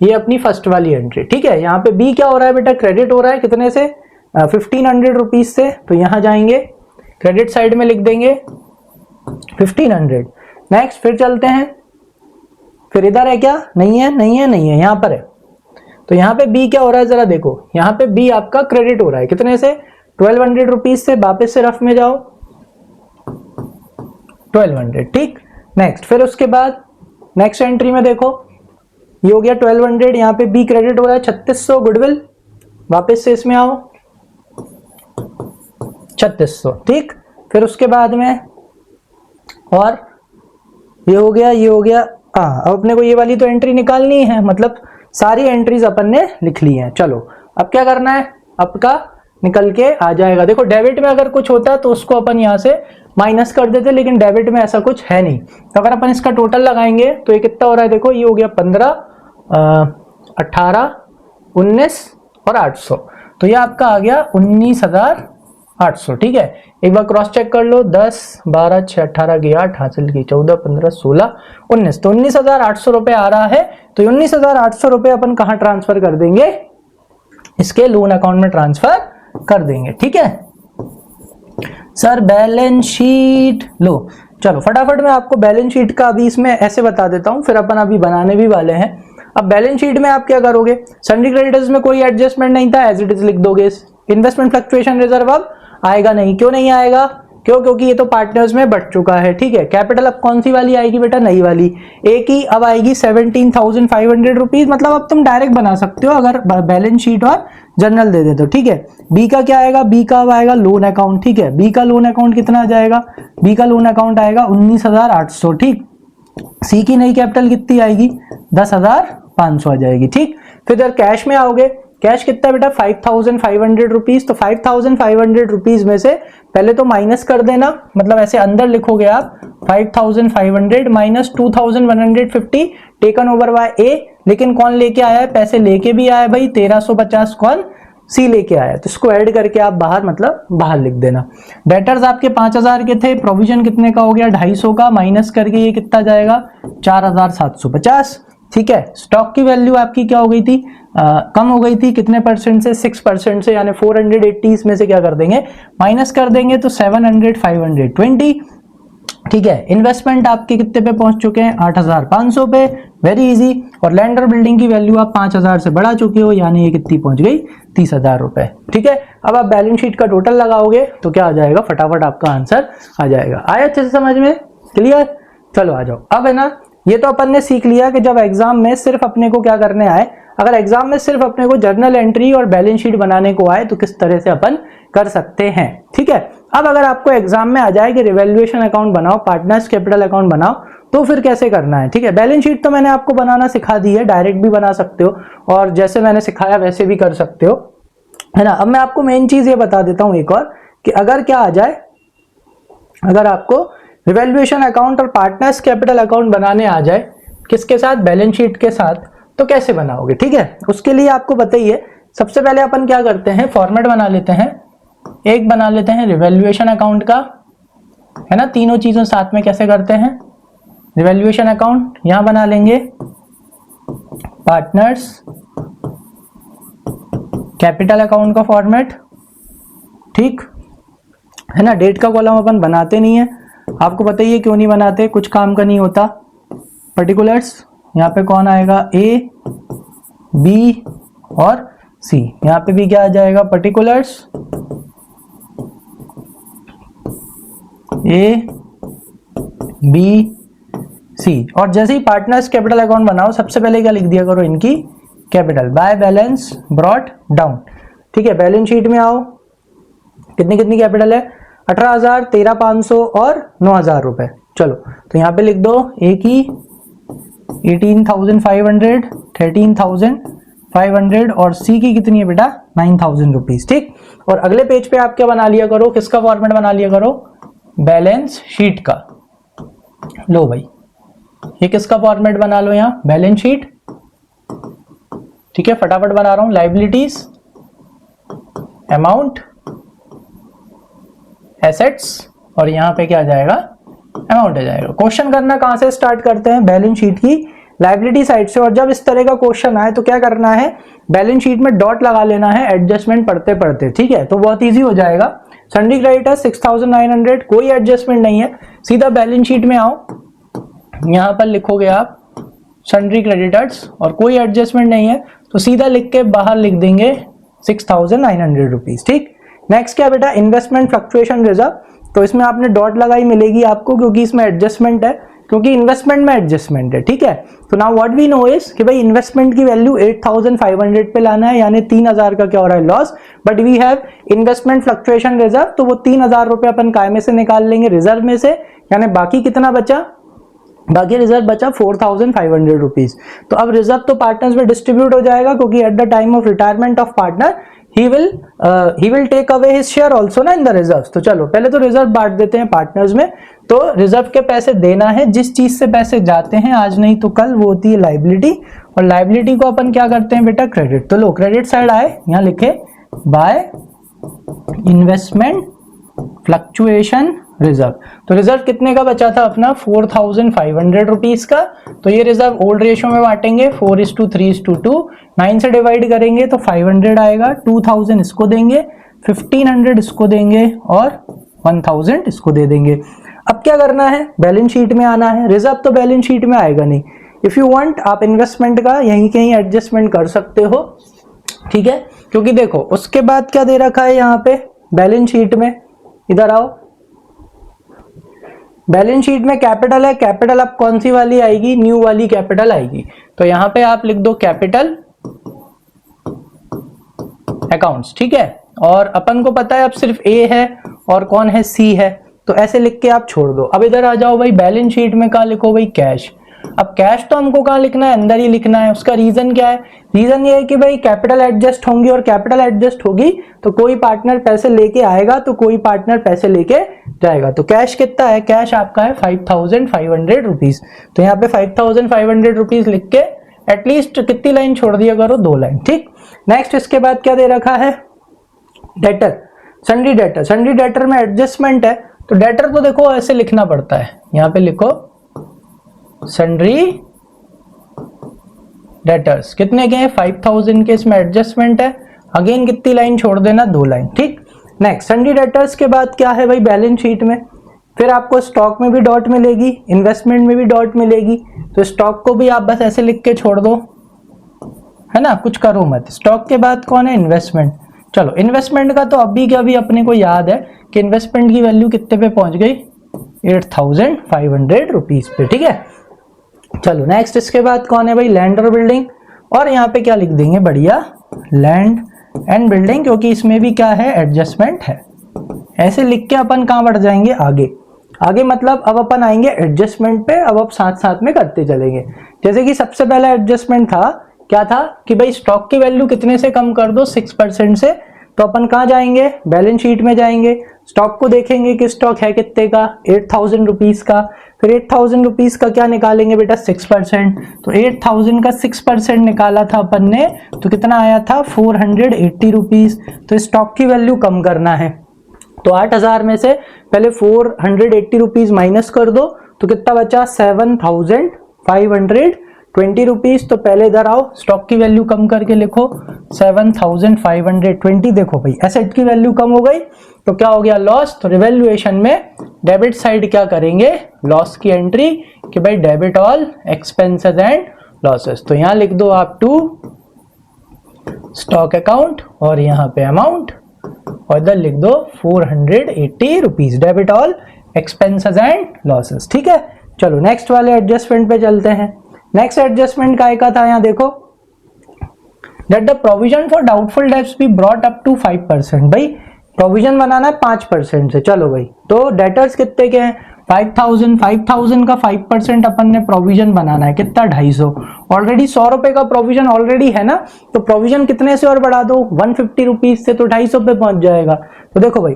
ये अपनी फर्स्ट वाली एंट्री, ठीक है, यहाँ पे बी क्या हो रहा है बेटा क्रेडिट हो रहा है कितने से 1500 रुपीज से, तो यहां जाएंगे क्रेडिट साइड में लिख देंगे 1500। नेक्स्ट फिर चलते हैं, फिर इधर है क्या, नहीं है नहीं है नहीं है, यहां पर है, तो यहाँ पे बी क्या हो रहा है जरा देखो, यहाँ पे बी आपका क्रेडिट हो रहा है कितने से 1200 रुपीज से, वापस से रफ में जाओ 1200, ठीक। नेक्स्ट फिर उसके बाद नेक्स्ट एंट्री में देखो ये हो गया 1200, यहाँ पे बी क्रेडिट हो रहा है 3600 गुडविल, वापस से इसमें आओ 3600, ठीक। फिर उसके बाद में और ये हो गया ये हो गया, अब अपने को ये वाली तो एंट्री निकालनी है, मतलब सारी एंट्रीज अपन ने लिख ली हैं। चलो अब क्या करना है, आपका निकल के आ जाएगा। देखो डेबिट में अगर कुछ होता तो उसको अपन यहाँ से माइनस कर देते, लेकिन डेबिट में ऐसा कुछ है नहीं, तो अगर अपन इसका टोटल लगाएंगे तो ये कितना हो रहा है, देखो ये हो गया 15, 18, 19 और 800, तो ये आपका आ गया 19,800, ठीक है। एक बार क्रॉस चेक कर लो, 10, 12, 6, 18 की 8 हासिल की 14, 15, 16, 19, तो 19,800 रुपए आ रहा है। तो 19,800 रुपए अपन कहाँ ट्रांसफर कर देंगे, इसके लोन अकाउंट में ट्रांसफर कर देंगे, ठीक है। सर बैलेंस शीट लो, चलो फटाफट मैं आपको बैलेंस शीट का अभी इसमें ऐसे बता देता हूं, फिर अपन अभी बनाने भी वाले हैं। अब बैलेंस शीट में आप क्या करोगे, सन्ड्री क्रेडिटर्स में कोई एडजस्टमेंट नहीं था, एज इट इज लिख दोगे। इन्वेस्टमेंट फ्लक्चुएशन रिजर्व अब आएगा नहीं, क्यों नहीं आएगा, क्यों, क्योंकि ये तो पार्टनर्स में बढ़ चुका है, ठीक है। कैपिटल अब कौन सी वाली आएगी बेटा, नई वाली, ए की अब आएगी 17,500 रुपीज, मतलब अब तुम डायरेक्ट बना सकते हो अगर बैलेंस शीट और जर्नल दे दे तो, ठीक है। बी का क्या आएगा, बी का अब आएगा लोन अकाउंट, ठीक है, बी का लोन अकाउंट कितना आ जाएगा, बी का लोन अकाउंट आएगा 19,800, ठीक। सी की नई कैपिटल कितनी आएगी 10,500 आ जाएगी, ठीक। फिर इधर कैश में आओगे, कैश कितना बेटा 5,500 रुपीज, तो 5,500 रुपीज में से पहले तो माइनस कर देना, मतलब ऐसे अंदर लिखोगे आप 5,500 माइनस 2,150 टेकन ओवर बाय ए, लेकिन कौन लेके आया है, पैसे लेके भी आया भाई 1,350, कौन सी लेके आया, तो इसको ऐड करके आप बाहर मतलब बाहर लिख देना। डेटर्स आपके 5,000 के थे, प्रोविजन कितने का हो गया 250 का, माइनस करके ये कितना जाएगा 4,750, ठीक है। स्टॉक की वैल्यू आपकी क्या हो गई थी, कम हो गई थी कितने परसेंट से, 6% से, यानी 480 इसमें से क्या कर देंगे माइनस कर देंगे, तो 700, 520, ठीक है। इन्वेस्टमेंट आपके कितने पे पहुंच चुके हैं 8,500 पे, वेरी इजी। और लैंड और बिल्डिंग की वैल्यू आप 5,000 से बढ़ा चुके हो, यानी ये कितनी पहुंच गई 30,000 रुपए, ठीक है। अब आप बैलेंस शीट का टोटल लगाओगे तो क्या आ जाएगा, फटाफट आपका आंसर आ जाएगा। आया अच्छे से समझ में, क्लियर, चलो आ जाओ। अब है ना, ये तो अपन ने सीख लिया कि जब एग्जाम में सिर्फ अपने को क्या करने आए, अगर एग्जाम में सिर्फ अपने को जर्नल एंट्री और बैलेंस शीट बनाने को आए तो किस तरह से अपन कर सकते हैं, ठीक है। अब अगर आपको एग्जाम में आ जाए कि रिवैल्यूएशन अकाउंट बनाओ, पार्टनर्स कैपिटल अकाउंट बनाओ, तो फिर कैसे करना है, ठीक है। बैलेंस शीट तो मैंने आपको बनाना सिखा दी है, डायरेक्ट भी बना सकते हो और जैसे मैंने सिखाया वैसे भी कर सकते हो, है ना। अब मैं आपको मेन चीज ये बता देता हूं एक और, कि अगर क्या आ जाए, अगर आपको रिवैल्यूएशन अकाउंट और पार्टनर्स कैपिटल अकाउंट बनाने आ जाए, किसके साथ, बैलेंस शीट के साथ, तो कैसे बनाओगे, ठीक है। उसके लिए आपको बताइए, सबसे पहले अपन क्या करते हैं, फॉर्मेट बना लेते हैं, एक बना लेते हैं रिवैल्यूएशन अकाउंट का, है ना। तीनों चीजों साथ में कैसे करते हैं, रिवैल्यूएशन अकाउंट यहां बना लेंगे, पार्टनर्स कैपिटल अकाउंट का फॉर्मेट, ठीक है ना। डेट का कॉलम अपन बनाते नहीं है, आपको बताइए क्यों नहीं बनाते, कुछ काम का नहीं होता। पर्टिकुलर्स यहाँ पे कौन आएगा, ए, बी और सी, यहाँ पे भी क्या आ जाएगा पर्टिकुलर्स ए बी सी, और जैसे ही पार्टनर्स कैपिटल अकाउंट बनाओ सबसे पहले क्या लिख दिया करो, इनकी capital by balance brought down. ठीक है, बैलेंस शीट में आओ, कितनी कितनी कैपिटल है, 18,000, 13,500 और 9,000 रुपए। चलो तो यहाँ पे लिख दो, ए की 18,500, 13,500 और सी की कितनी है बेटा 9,000 रुपीज। ठीक, और अगले पेज पे आप क्या बना लिया करो, किसका फॉर्मेट बना लिया करो, बैलेंस शीट का। लो भाई ये किसका फॉर्मेट बना लो, यहाँ बैलेंस शीट। ठीक है, फटाफट बना रहा हूं, लाइबिलिटीज, अमाउंट, एसेट्स, और यहां पे क्या आ जाएगा, अमाउंट आ जाएगा। क्वेश्चन करना कहां से स्टार्ट करते हैं, बैलेंस शीट की लाइबिलिटी साइड से। और जब इस तरह का क्वेश्चन आए तो क्या करना है, बैलेंस शीट में डॉट लगा लेना है एडजस्टमेंट पढ़ते पढ़ते। ठीक है, तो बहुत इजी हो जाएगा। सन्ड्री क्रेडिटर्स 6,900, कोई एडजस्टमेंट नहीं है, सीधा बैलेंस शीट में आओ, यहां पर लिखोगे आप सन्ड्री क्रेडिटर्स और कोई एडजस्टमेंट नहीं है तो सीधा लिख के बाहर लिख देंगे 6,900 रुपीज। ठीक, नेक्स्ट क्या बेटा, इन्वेस्टमेंट फ्लक्चुएशन रिजर्व, तो इसमें आपने डॉट लगाई मिलेगी आपको क्योंकि इसमें एडजस्टमेंट है, क्योंकि इन्वेस्टमेंट में एडजस्टमेंट है। ठीक है, तो now what we know is कि भाई इन्वेस्टमेंट की वैल्यू 8,500 पे लाना है, यानी 3,000 का क्या हो रहा है, loss, but we have investment fluctuation reserve, तो वो 3,000 रुपए अपन काय में से निकाल लेंगे, रिजर्व में से, यानी बाकी कितना बचा, बाकी रिजर्व बचा 4,500 रुपीज। तो अब रिजर्व तो पार्टनर्स में डिस्ट्रीब्यूट हो जाएगा क्योंकि at the time of retirement of partner he will take away his share also ना इन द रिजर्व्स। तो चलो पहले तो रिजर्व बांट देते हैं पार्टनर्स में। तो रिजर्व के पैसे देना है, जिस चीज से पैसे जाते हैं आज नहीं तो कल, वो होती है लाइबिलिटी, और लाइबिलिटी को अपन क्या करते हैं बेटा, क्रेडिट। तो लो क्रेडिट साइड आए, यहां लिखे बाय इन्वेस्टमेंट फ्लक्चुएशन रिजर्व। तो रिजर्व कितने का बचा था अपना, 4,500 रुपीज का। तो ये रिजर्व ओल्ड रेशियो में बांटेंगे 4:3:2, 9 से डिवाइड करेंगे तो 500 आएगा, 2,000 इसको देंगे, 1,500 इसको देंगे और 1,000 इसको दे देंगे। अब क्या करना है, बैलेंस शीट में आना है, रिजर्व तो बैलेंस शीट में आएगा नहीं। इफ यू वांट आप इन्वेस्टमेंट का यहीं कहीं एडजस्टमेंट कर सकते हो। ठीक है, क्योंकि देखो उसके बाद क्या दे रखा है यहाँ पे बैलेंस शीट में, इधर आओ, बैलेंस शीट में कैपिटल है, कैपिटल अब कौन सी वाली आएगी, न्यू वाली कैपिटल आएगी। तो यहां पे आप लिख दो कैपिटल अकाउंट्स। ठीक है, और अपन को पता है अब सिर्फ ए है और कौन है, सी है, तो ऐसे लिख के आप छोड़ दो। अब इधर आ जाओ भाई, बैलेंस शीट में कहा लिखो भाई कैश। अब कैश तो हमको कहां लिखना है, अंदर ही लिखना है। उसका रीजन क्या है, रीजन ये है कि भाई कैपिटल एडजस्ट होंगी, और कैपिटल एडजस्ट होगी तो कोई पार्टनर पैसे लेके आएगा तो कोई पार्टनर पैसे लेके जाएगा। तो कैश कितना है, कैश आपका है 5,500 रुपीज। तो यहाँ पे 5,500 रुपीज लिख के एटलीस्ट कितनी लाइन छोड़ दिया करो, 2 लाइन। ठीक, नेक्स्ट इसके बाद क्या दे रखा है, debtor, sundry debtor. Sundry debtor में एडजस्टमेंट है तो डेटर को देखो ऐसे लिखना पड़ता है, यहाँ पे लिखो सन्ड्री डेटर्स, कितने के हैं 5,000 के, इसमें एडजस्टमेंट है, अगेन कितनी लाइन छोड़ देना, 2 लाइन। ठीक, नेक्स्ट सन्ड्री डेटर्स के बाद क्या है भाई, बैलेंस शीट में फिर आपको स्टॉक में भी डॉट मिलेगी, इन्वेस्टमेंट में भी डॉट मिलेगी। तो स्टॉक को भी आप बस ऐसे लिख के छोड़ दो, है ना, कुछ करो मत। स्टॉक के बाद कौन है, इन्वेस्टमेंट। चलो इन्वेस्टमेंट का तो अभी क्या अभी अपने को याद है कि इन्वेस्टमेंट की वैल्यू कितने पे पहुंच गई, 8,500 रुपीज पे। ठीक है, चलो नेक्स्ट इसके बाद कौन है भाई, लैंड और बिल्डिंग। और यहाँ पे क्या लिख देंगे, बढ़िया लैंड एंड बिल्डिंग, क्योंकि इसमें भी क्या है, एडजस्टमेंट है। ऐसे लिख के अपन कहाँ बढ़ जाएंगे, आगे। आगे मतलब अब अपन आएंगे एडजस्टमेंट पे, अब साथ साथ में करते चलेंगे। जैसे कि सबसे पहला एडजस्टमेंट था, क्या था कि भाई स्टॉक की वैल्यू कितने से कम कर दो, 6% से। तो अपन कहाँ जाएंगे, बैलेंस शीट में जाएंगे, स्टॉक को देखेंगे कि स्टॉक है कितने का, 8,000 रुपीज का। फिर 8,000 रुपीज का क्या निकालेंगे बेटा, 6%। तो 8,000 का 6% निकाला था अपन ने, तो कितना आया था, 480 रुपीज। तो स्टॉक की वैल्यू कम करना है, तो 8,000 में से पहले 480 रुपीज माइनस कर दो, तो कितना बचा, 7,520 रुपीज। तो पहले इधर आओ, स्टॉक की वैल्यू कम करके लिखो 7,520। देखो भाई एसेट की वैल्यू कम हो गई तो क्या हो गया, लॉस। तो रिवैल्यूएशन में डेबिट साइड क्या करेंगे, लॉस की एंट्री कि भाई debit all expenses and losses. तो यहां लिख दो आप टू स्टॉक अकाउंट और यहां पे अमाउंट, और इधर लिख दो 480 rupees, debit all expenses and losses. ठीक है, चलो नेक्स्ट वाले एडजस्टमेंट पे चलते हैं। नेक्स्ट एडजस्टमेंट का था, यहाँ देखो, that the provision for doubtful debts be brought up to 5%। भाई प्रोविजन बनाना है 5% से। चलो भाई, तो डेटर्स कितने के हैं 5000 का 5% अपन ने प्रोविजन बनाना है, कितना 250। ऑलरेडी 100 रुपए का प्रोविजन ऑलरेडी है ना, तो प्रोविजन कितने से और बढ़ा दो 150 रुपीज से, तो 250 पे पहुंच जाएगा। तो देखो भाई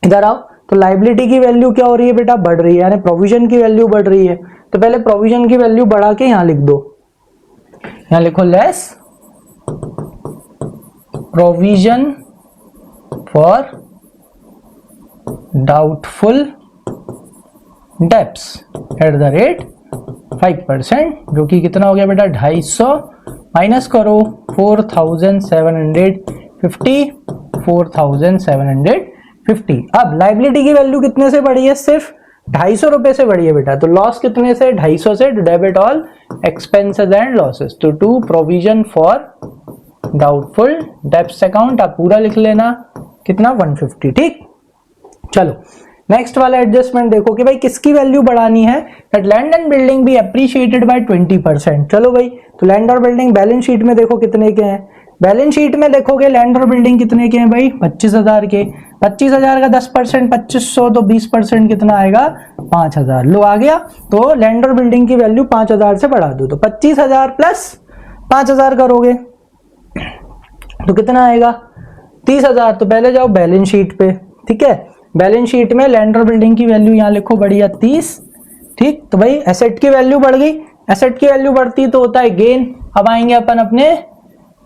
इधर आओ, तो लाइबिलिटी की वैल्यू क्या हो रही है बेटा, बढ़ रही है, यानी प्रोविजन की वैल्यू बढ़ रही है। तो पहले प्रोविजन की वैल्यू बढ़ा के यहां लिख दो, यहां लिखो less provision for doubtful debts at the rate 5%, जो कि कितना हो गया बेटा 250, माइनस करो 4750, 4750। अब लाइबिलिटी की वैल्यू कितने से बढ़ी है, सिर्फ 250 रुपए से बढ़ी है बेटा। तो लॉस कितने से, 250 से, to debit all expenses and losses, तो to provision for doubtful debts account, आप पूरा लिख लेना, कितना 150। ठीक, चलो नेक्स्ट वाला एडजस्टमेंट देखो कि भाई किसकी वैल्यू बढ़ानी है, that land and building be appreciated by 20%। चलो भाई, तो लैंड और बिल्डिंग बैलेंस शीट में देखो कितने के हैं, बैलेंस शीट में देखोगे लैंड और बिल्डिंग कितने के हैं भाई 25,000 के। 25,000 का 10% 2500, तो 20% कितना आएगा 5,000। लो आ गया, तो लैंड और बिल्डिंग की वैल्यू 5,000 से बढ़ा दो, तो 25,000 प्लस 5,000 करोगे तो कितना आएगा 30,000। तो पहले जाओ बैलेंस शीट पे, ठीक है, बैलेंस शीट में लैंड और बिल्डिंग की वैल्यू यहां लिखो बढ़िया 30। ठीक, तो भाई एसेट की वैल्यू बढ़ गई, एसेट की वैल्यू बढ़ती तो होता है गेन। अब आएंगे अपन अपने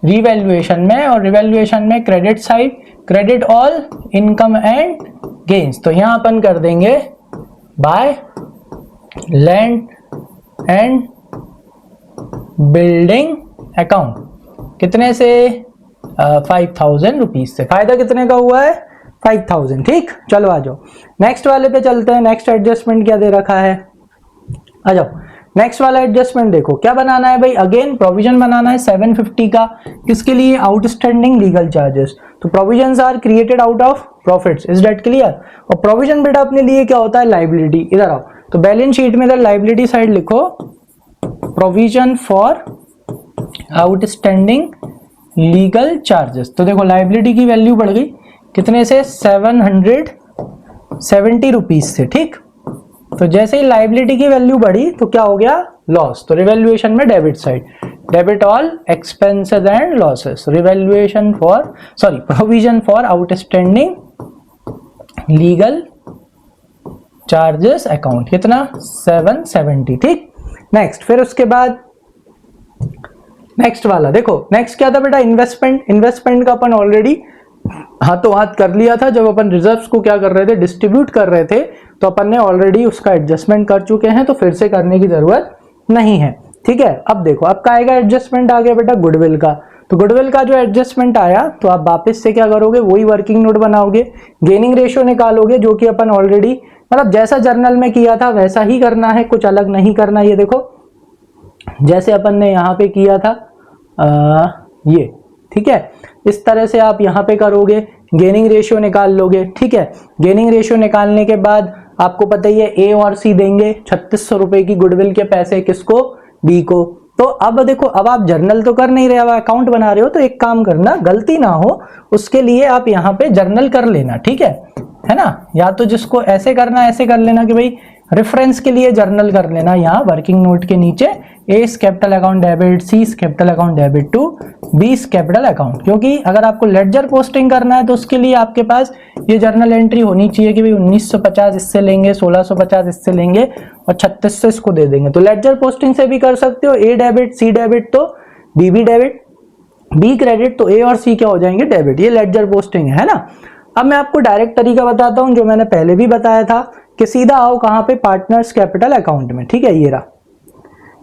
रिवैल्यूएशन में, और रिवैल्यूएशन में credit side, credit all income and gains, तो यहां अपन कर देंगे by land and building account, कितने से 5,000 रुपीज से। फायदा कितने का हुआ है 5,000। ठीक, चलो आ जाओ नेक्स्ट वाले पे चलते हैं। नेक्स्ट एडजस्टमेंट क्या दे रखा है, आ जाओ नेक्स्ट वाला एडजस्टमेंट देखो क्या बनाना है भाई, अगेन प्रोविजन बनाना है 750 का, किसके लिए, आउटस्टैंडिंग लीगल चार्जेस। तो provisions are created out of profits, is that clear. और प्रोविजन बेटा अपने लिए क्या होता है, लाइबिलिटी। इधर आओ, तो बैलेंस शीट में इधर लाइबिलिटी साइड लिखो provision for outstanding legal charges. तो देखो लाइबिलिटी की वैल्यू बढ़ गई कितने से 770 रुपीज से। ठीक, तो जैसे ही लाइबिलिटी की वैल्यू बढ़ी तो क्या हो गया लॉस, तो रिवैल्यूएशन में debit side, debit all expenses and losses, revaluation for provision for outstanding legal charges account, कितना 770। ठीक, नेक्स्ट, फिर उसके बाद नेक्स्ट वाला देखो, नेक्स्ट क्या था बेटा, इन्वेस्टमेंट। इन्वेस्टमेंट का अपन ऑलरेडी हाथों हाथ कर लिया था जब अपन रिजर्व्स को क्या कर रहे थे, डिस्ट्रीब्यूट कर रहे थे, तो अपन ने ऑलरेडी उसका एडजस्टमेंट कर चुके हैं, तो फिर से करने की जरूरत नहीं है। ठीक है, अब देखो अब का आएगा एडजस्टमेंट, आ गया बेटा गुडविल का। तो गुडविल का जो एडजस्टमेंट आया, तो आप वापस से क्या करोगे, वही वर्किंग नोट बनाओगे, गेनिंग रेशियो निकालोगे, जो कि अपन ऑलरेडी मतलब जैसा जर्नल में किया था वैसा ही करना है, कुछ अलग नहीं करना। ये देखो जैसे अपन ने यहाँ पे किया था ये, ठीक है, इस तरह से आप यहाँ पे करोगे, गेनिंग रेशियो निकाल लोगे। ठीक है, गेनिंग रेशियो निकालने के बाद आपको पता ही है ए और सी देंगे 3600 रुपए की गुडविल के पैसे, किसको, डी को। तो अब देखो, अब आप जर्नल तो कर नहीं रहे, अब अकाउंट बना रहे हो, तो एक काम करना, गलती ना हो उसके लिए आप यहाँ पे जर्नल कर लेना। ठीक है ना, या तो जिसको ऐसे करना ऐसे कर लेना कि भाई रेफरेंस के लिए जर्नल कर लेना, यहाँ वर्किंग नोट के नीचे A capital account debit, C capital account debit to B capital account. क्योंकि अगर आपको लेडजर पोस्टिंग करना है तो उसके लिए आपके पास ये जर्नल एंट्री होनी चाहिए कि भाई 1950 इससे लेंगे, 1650 इससे लेंगे और 3600 इसको दे देंगे। तो लेडजर पोस्टिंग से भी कर सकते हो, ए डेबिट, सी डेबिट तो बी भी डेबिट, बी क्रेडिट तो ए और सी क्या हो जाएंगे डेबिट। ये लेडजर पोस्टिंग है ना। अब मैं आपको डायरेक्ट तरीका बताता हूं जो मैंने पहले भी बताया था कि सीधा आओ कहां पे, पार्टनर्स कैपिटल अकाउंट में। ठीक है, ये रहा,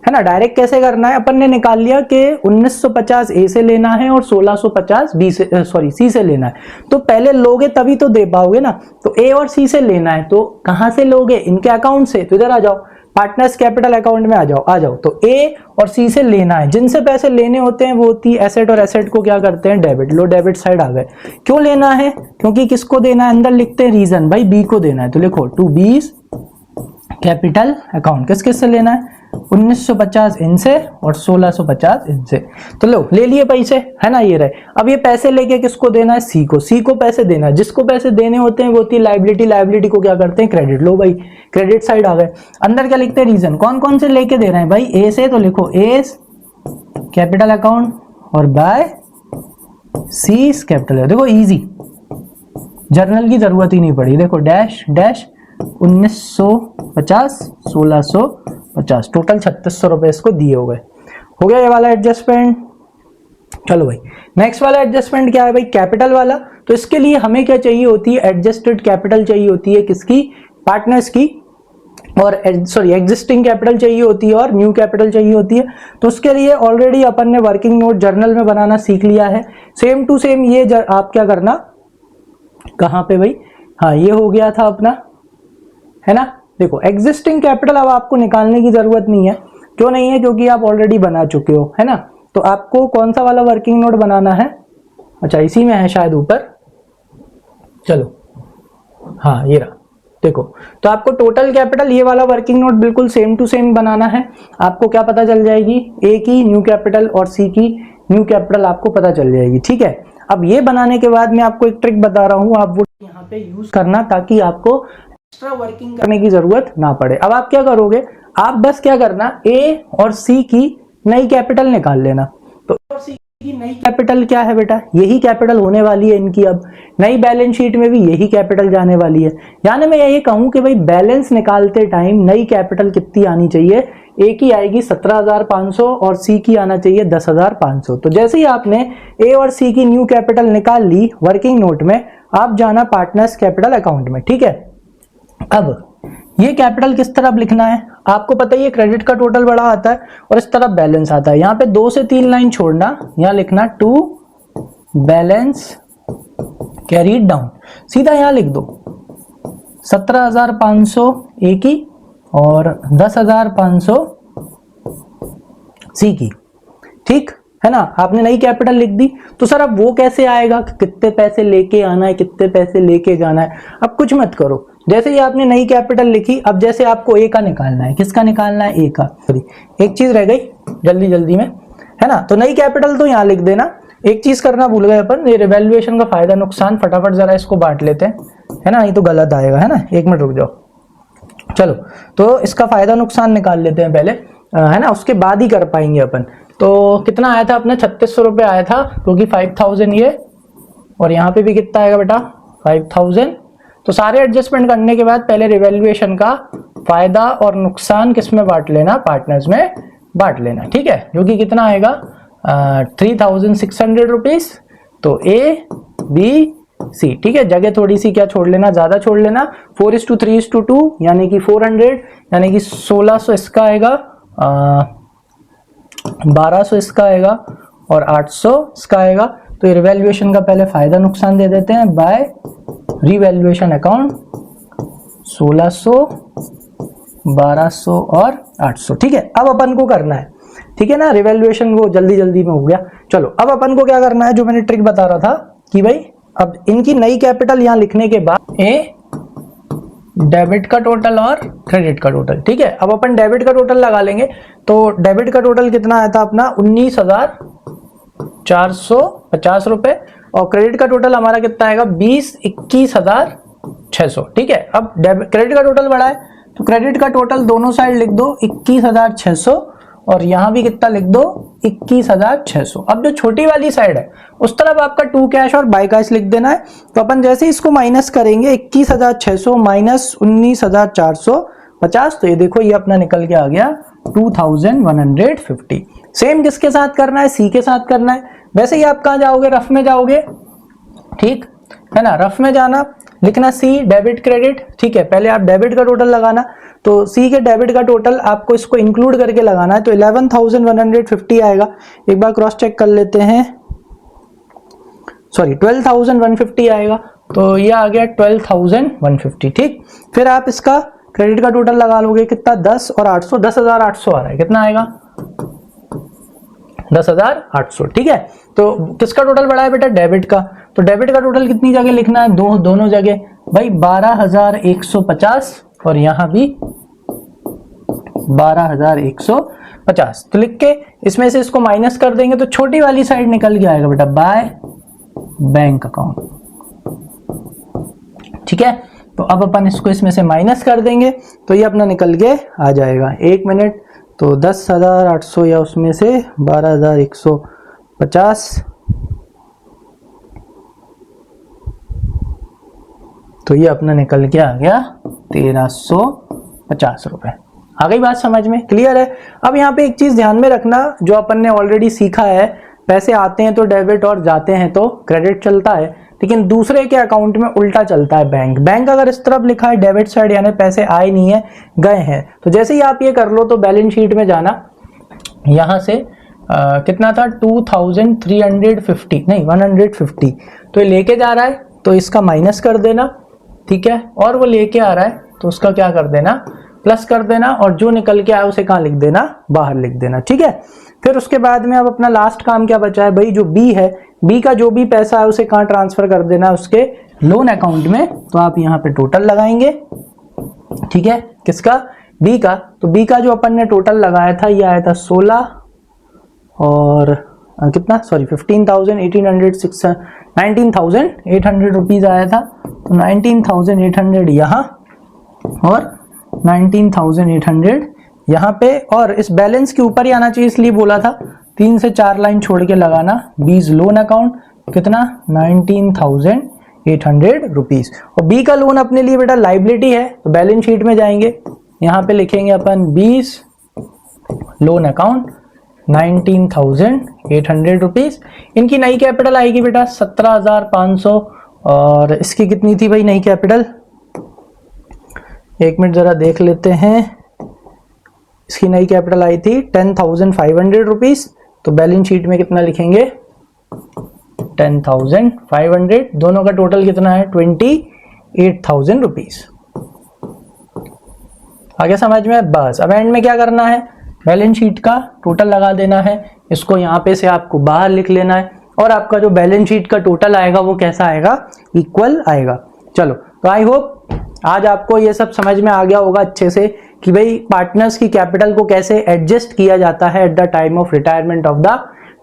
है ना। डायरेक्ट कैसे करना है, अपन ने निकाल लिया कि 1950 ए से लेना है और 1650 बी से सी से लेना है। तो पहले लोगे तभी तो दे पाओगे ना, तो ए और सी से लेना है, तो कहां से लोगे, इनके अकाउंट से। तो इधर आ जाओ, पार्टनर्स कैपिटल अकाउंट में आ जाओ। तो ए और सी से लेना है, जिनसे पैसे लेने होते हैं वो होती है एसेट, और एसेट को क्या करते हैं डेबिट। लो डेबिट साइड आ गए। क्यों लेना है? क्योंकि किसको देना है, अंदर लिखते हैं रीजन, भाई बी को देना है। तो लिखो टू बीज कैपिटल अकाउंट। किस किस से लेना है? 1950 इनसे और 1650 इनसे। तो लो ले लिए पैसे, है ना, ये रहे। अब ये पैसे लेके किसको देना है? सी को। सी को पैसे देना है, जिसको पैसे देने होते हैं वो होती है लाइबिलिटी। लाइबिलिटी को क्या करते हैं? क्रेडिट। लो भाई क्रेडिट साइड आ गए। अंदर क्या लिखते हैं? रीजन। कौन कौन से लेके दे रहे हैं भाई? ए से, तो लिखो ए कैपिटल अकाउंट और बाय सी कैपिटल। देखो इजी, जर्नल की जरूरत ही नहीं पड़ी। देखो डैश डैश 1950 1650, टोटल 3600 रुपए इसको दिए हो गए। हो गया ये वाला एडजस्टमेंट। चलो भाई नेक्स्ट वाला एडजस्टमेंट क्या है भाई? कैपिटल वाला। तो इसके लिए हमें क्या चाहिए होती है? एडजस्टेड कैपिटल चाहिए होती है। किसकी? पार्टनर्स की। और सॉरी एग्जिस्टिंग कैपिटल चाहिए होती है और न्यू कैपिटल चाहिए होती है। तो उसके लिए ऑलरेडी अपन ने वर्किंग नोट जर्नल में बनाना सीख लिया है। सेम टू सेम ये आप क्या करना, कहां पे भाई? हाँ ये हो गया था अपना, है ना। देखो एग्जिस्टिंग कैपिटल अब आपको निकालने की जरूरत नहीं है। क्यों नहीं है? क्योंकि आप ऑलरेडी बना चुके हो, है ना। तो आपको कौन सा वाला वर्किंग नोट बनाना है? अच्छा इसी में है शायद ऊपर। चलो हाँ ये रहा। देखो तो आपको टोटल कैपिटल ये वाला वर्किंग नोट बिल्कुल सेम टू सेम बनाना है। आपको क्या पता चल जाएगी? ए की न्यू कैपिटल और सी की न्यू कैपिटल आपको पता चल जाएगी, ठीक है। अब ये बनाने के बाद मैं आपको एक ट्रिक बता रहा हूं, आप वो यहाँ पे यूज करना ताकि आपको एक्स्ट्रा वर्किंग करने की जरूरत ना पड़े। अब आप क्या करोगे? आप बस क्या करना, ए और सी की नई कैपिटल निकाल लेना। तो ए और सी की नई कैपिटल क्या है बेटा? यही कैपिटल होने वाली है इनकी। अब नई बैलेंस शीट में भी यही कैपिटल जाने वाली है। यानी मैं ये कहूं कि भाई बैलेंस निकालते टाइम नई कैपिटल कितनी आनी चाहिए? ए की आएगी 17,500 और सी की आना चाहिए 10,500। तो जैसे ही आपने ए और सी की न्यू कैपिटल निकाल ली वर्किंग नोट में, आप जाना पार्टनर्स कैपिटल अकाउंट में, ठीक है। अब ये कैपिटल किस तरफ लिखना है? आपको पता ही है क्रेडिट का टोटल बड़ा आता है और इस तरफ बैलेंस आता है। यहां पे 2 से 3 लाइन छोड़ना, यहां लिखना टू बैलेंस कैरीड डाउन। सीधा यहां लिख दो 17,500 ए की और 10,500 सी की, ठीक है ना। आपने नई कैपिटल लिख दी। तो सर अब वो कैसे आएगा? कितने पैसे लेके आना है, कितने पैसे लेके जाना है? अब कुछ मत करो, जैसे ही आपने नई कैपिटल लिखी, अब जैसे आपको ए का निकालना है। किसका निकालना है? ए का। सॉरी एक चीज रह गई जल्दी जल्दी में, है ना। तो नई कैपिटल तो यहां लिख देना। एक चीज करना भूल गए अपन, ये रिवैल्यूएशन का फायदा नुकसान फटाफट जरा इसको बांट लेते हैं, है ना, नहीं तो गलत आएगा, है ना। 1 मिनट रुक जाओ। चलो तो इसका फायदा नुकसान निकाल लेते हैं पहले, है ना, उसके बाद ही कर पाएंगे अपन। तो कितना आया था अपना? 3600 रुपये आया था, क्योंकि 5000 ये और यहाँ पे भी कितना आएगा बेटा? 5000। तो सारे एडजस्टमेंट करने के बाद पहले रिवैल्यूएशन का फायदा और नुकसान किस में बांट लेना? पार्टनर्स में बांट लेना, ठीक है। जो कि कितना आएगा? 3600 रुपीज। तो ए बी सी, ठीक है। जगह थोड़ी सी क्या छोड़ लेना, ज्यादा छोड़ लेना। 4:3:2 यानी कि 400, यानी कि 1600 इसका आएगा, 1200 इसका आएगा और 800 इसका आएगा। तो ये रिवैल्यूएशन का पहले फायदा नुकसान दे देते हैं बाय रिवैल्यूएशन अकाउंट 1600, 1200 और 800, ठीक है। अब अपन को करना है, ठीक है ना, रिवैल्यूएशन वो जल्दी जल्दी में हो गया। चलो अब अपन को क्या करना है, जो मैंने ट्रिक बता रहा था कि भाई अब इनकी नई कैपिटल यहां लिखने के बाद ए डेबिट का टोटल और क्रेडिट का टोटल, ठीक है। अब अपन डेबिट का टोटल लगा लेंगे। तो डेबिट का टोटल कितना आया था अपना? 19,450 रुपए। और क्रेडिट का टोटल हमारा कितना आएगा? 21,600, ठीक है। अब क्रेडिट का टोटल बढ़ा है तो क्रेडिट का टोटल दोनों साइड लिख दो 21,600 और यहां भी कितना लिख दो? 21,600। अब जो छोटी वाली साइड है उस तरफ आपका टू कैश और बाय कैश लिख देना है। तो अपन जैसे इसको माइनस करेंगे 21,600 माइनस 19,450, तो ये देखो ये अपना निकल के आ गया 2,150। सेम किसके साथ करना है? सी के साथ करना है। वैसे ही आप कहां जाओगे? रफ में जाओगे, ठीक है ना। रफ में जाना, लिखना सी डेबिट क्रेडिट, ठीक है। पहले आप डेबिट का टोटल लगाना। तो सी के डेबिट का टोटल आपको इसको इंक्लूड करके लगाना है। तो 11,150 आएगा। एक बार क्रॉस चेक कर लेते हैं, सॉरी 12,150 आएगा। तो ये आ गया 12,150, ठीक। फिर आप इसका क्रेडिट का टोटल लगा लोगे कितना, 10 और 800, 10,800 आ रहा है। कितना आएगा, 10,800। ठीक है, तो किसका टोटल बढ़ा है बेटा, डेबिट का। तो डेबिट का टोटल कितनी जगह लिखना है, दोनों जगह भाई 12,150 और यहां भी 12,150। तो लिख के इसमें से इसको माइनस कर देंगे तो छोटी वाली साइड निकल के आएगा बेटा, बाय बैंक अकाउंट। ठीक है, तो अब अपन इसको इसमें से माइनस कर देंगे तो ये अपना निकल के आ जाएगा। 1 मिनट, तो 10,800 या उसमें से 12,150, तो ये अपना निकल के आ गया 1,350 रुपए। आ गई बात समझ में, क्लियर है। अब यहाँ पे एक चीज ध्यान में रखना, जो अपन ने ऑलरेडी सीखा है, पैसे आते हैं तो डेबिट और जाते हैं तो क्रेडिट चलता है, लेकिन दूसरे के अकाउंट में उल्टा चलता है। बैंक अगर इस तरफ लिखा है डेबिट साइड, यानी पैसे आए नहीं है, गए हैं, तो जैसे ही आप ये कर लो तो बैलेंस शीट में जाना, यहां से कितना था 2,350 नहीं 150, तो ये लेके जा रहा है तो इसका माइनस कर देना। ठीक है, और वो लेके आ रहा है तो उसका क्या कर देना, प्लस कर देना, और जो निकल के आया उसे कहाँ लिख देना, बाहर लिख देना। ठीक है, फिर उसके बाद में अब अपना लास्ट काम क्या बचा है भाई, जो बी है, बी का जो भी पैसा है उसे कहाँ ट्रांसफर कर देना, उसके लोन अकाउंट में। तो आप यहाँ पे टोटल लगाएंगे। ठीक है, किसका, बी का। तो बी का जो अपन ने टोटल लगाया था ये आया था 16 और कितना, सॉरी 19,800 रुपीज आया था। तो 19,800 यहाँ और 19,800 यहाँ पे, और इस बैलेंस के ऊपर ही आना चाहिए, इसलिए बोला था 3 से 4 लाइन छोड़ के लगाना। बीज लोन अकाउंट कितना, 19,800 रुपीज। और बी का लोन अपने लिए बेटा लाइबिलिटी है, तो बैलेंस शीट में जाएंगे, यहाँ पे लिखेंगे अपन बीज लोन अकाउंट 19,800 रुपीज। इनकी नई कैपिटल आएगी बेटा 17,500, और इसकी कितनी थी भाई नई कैपिटल, 1 मिनट जरा देख लेते हैं। इसकी नई कैपिटल आई थी 10,500 रुपीज। तो बैलेंस शीट में कितना लिखेंगे, 10,500। दोनों का टोटल कितना है, 28,000 रुपीज। आगे समझ में, बस अब एंड में क्या करना है, बैलेंस शीट का टोटल लगा देना है, इसको यहाँ पे से आपको बाहर लिख लेना है, और आपका जो बैलेंस शीट का टोटल आएगा वो कैसा आएगा, इक्वल आएगा। चलो, तो आई होप आज आपको ये सब समझ में आ गया होगा अच्छे से कि भाई पार्टनर्स की कैपिटल को कैसे एडजस्ट किया जाता है eight the time of retirement of the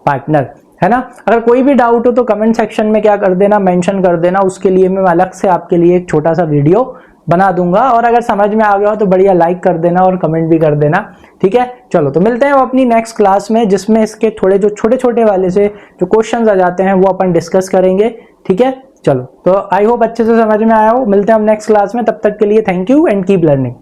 partner, है ना। अगर कोई भी डाउट हो तो कमेंट सेक्शन में क्या कर देना, मेंशन कर देना, उसके लिए मैं अलग से आपके लिए एक छोटा सा वीडियो बना दूंगा। और अगर समझ में आ गया हो तो बढ़िया लाइक कर देना और कमेंट भी कर देना। ठीक है, चलो तो मिलते हैं अपनी नेक्स्ट क्लास में, जिसमें इसके थोड़े जो छोटे छोटे वाले से जो क्वेश्चंस आ जाते हैं वो अपन डिस्कस करेंगे। ठीक है, चलो तो आई होप अच्छे से समझ में आया हो। मिलते हैं हम नेक्स्ट क्लास में, तब तक के लिए thank you and keep learning.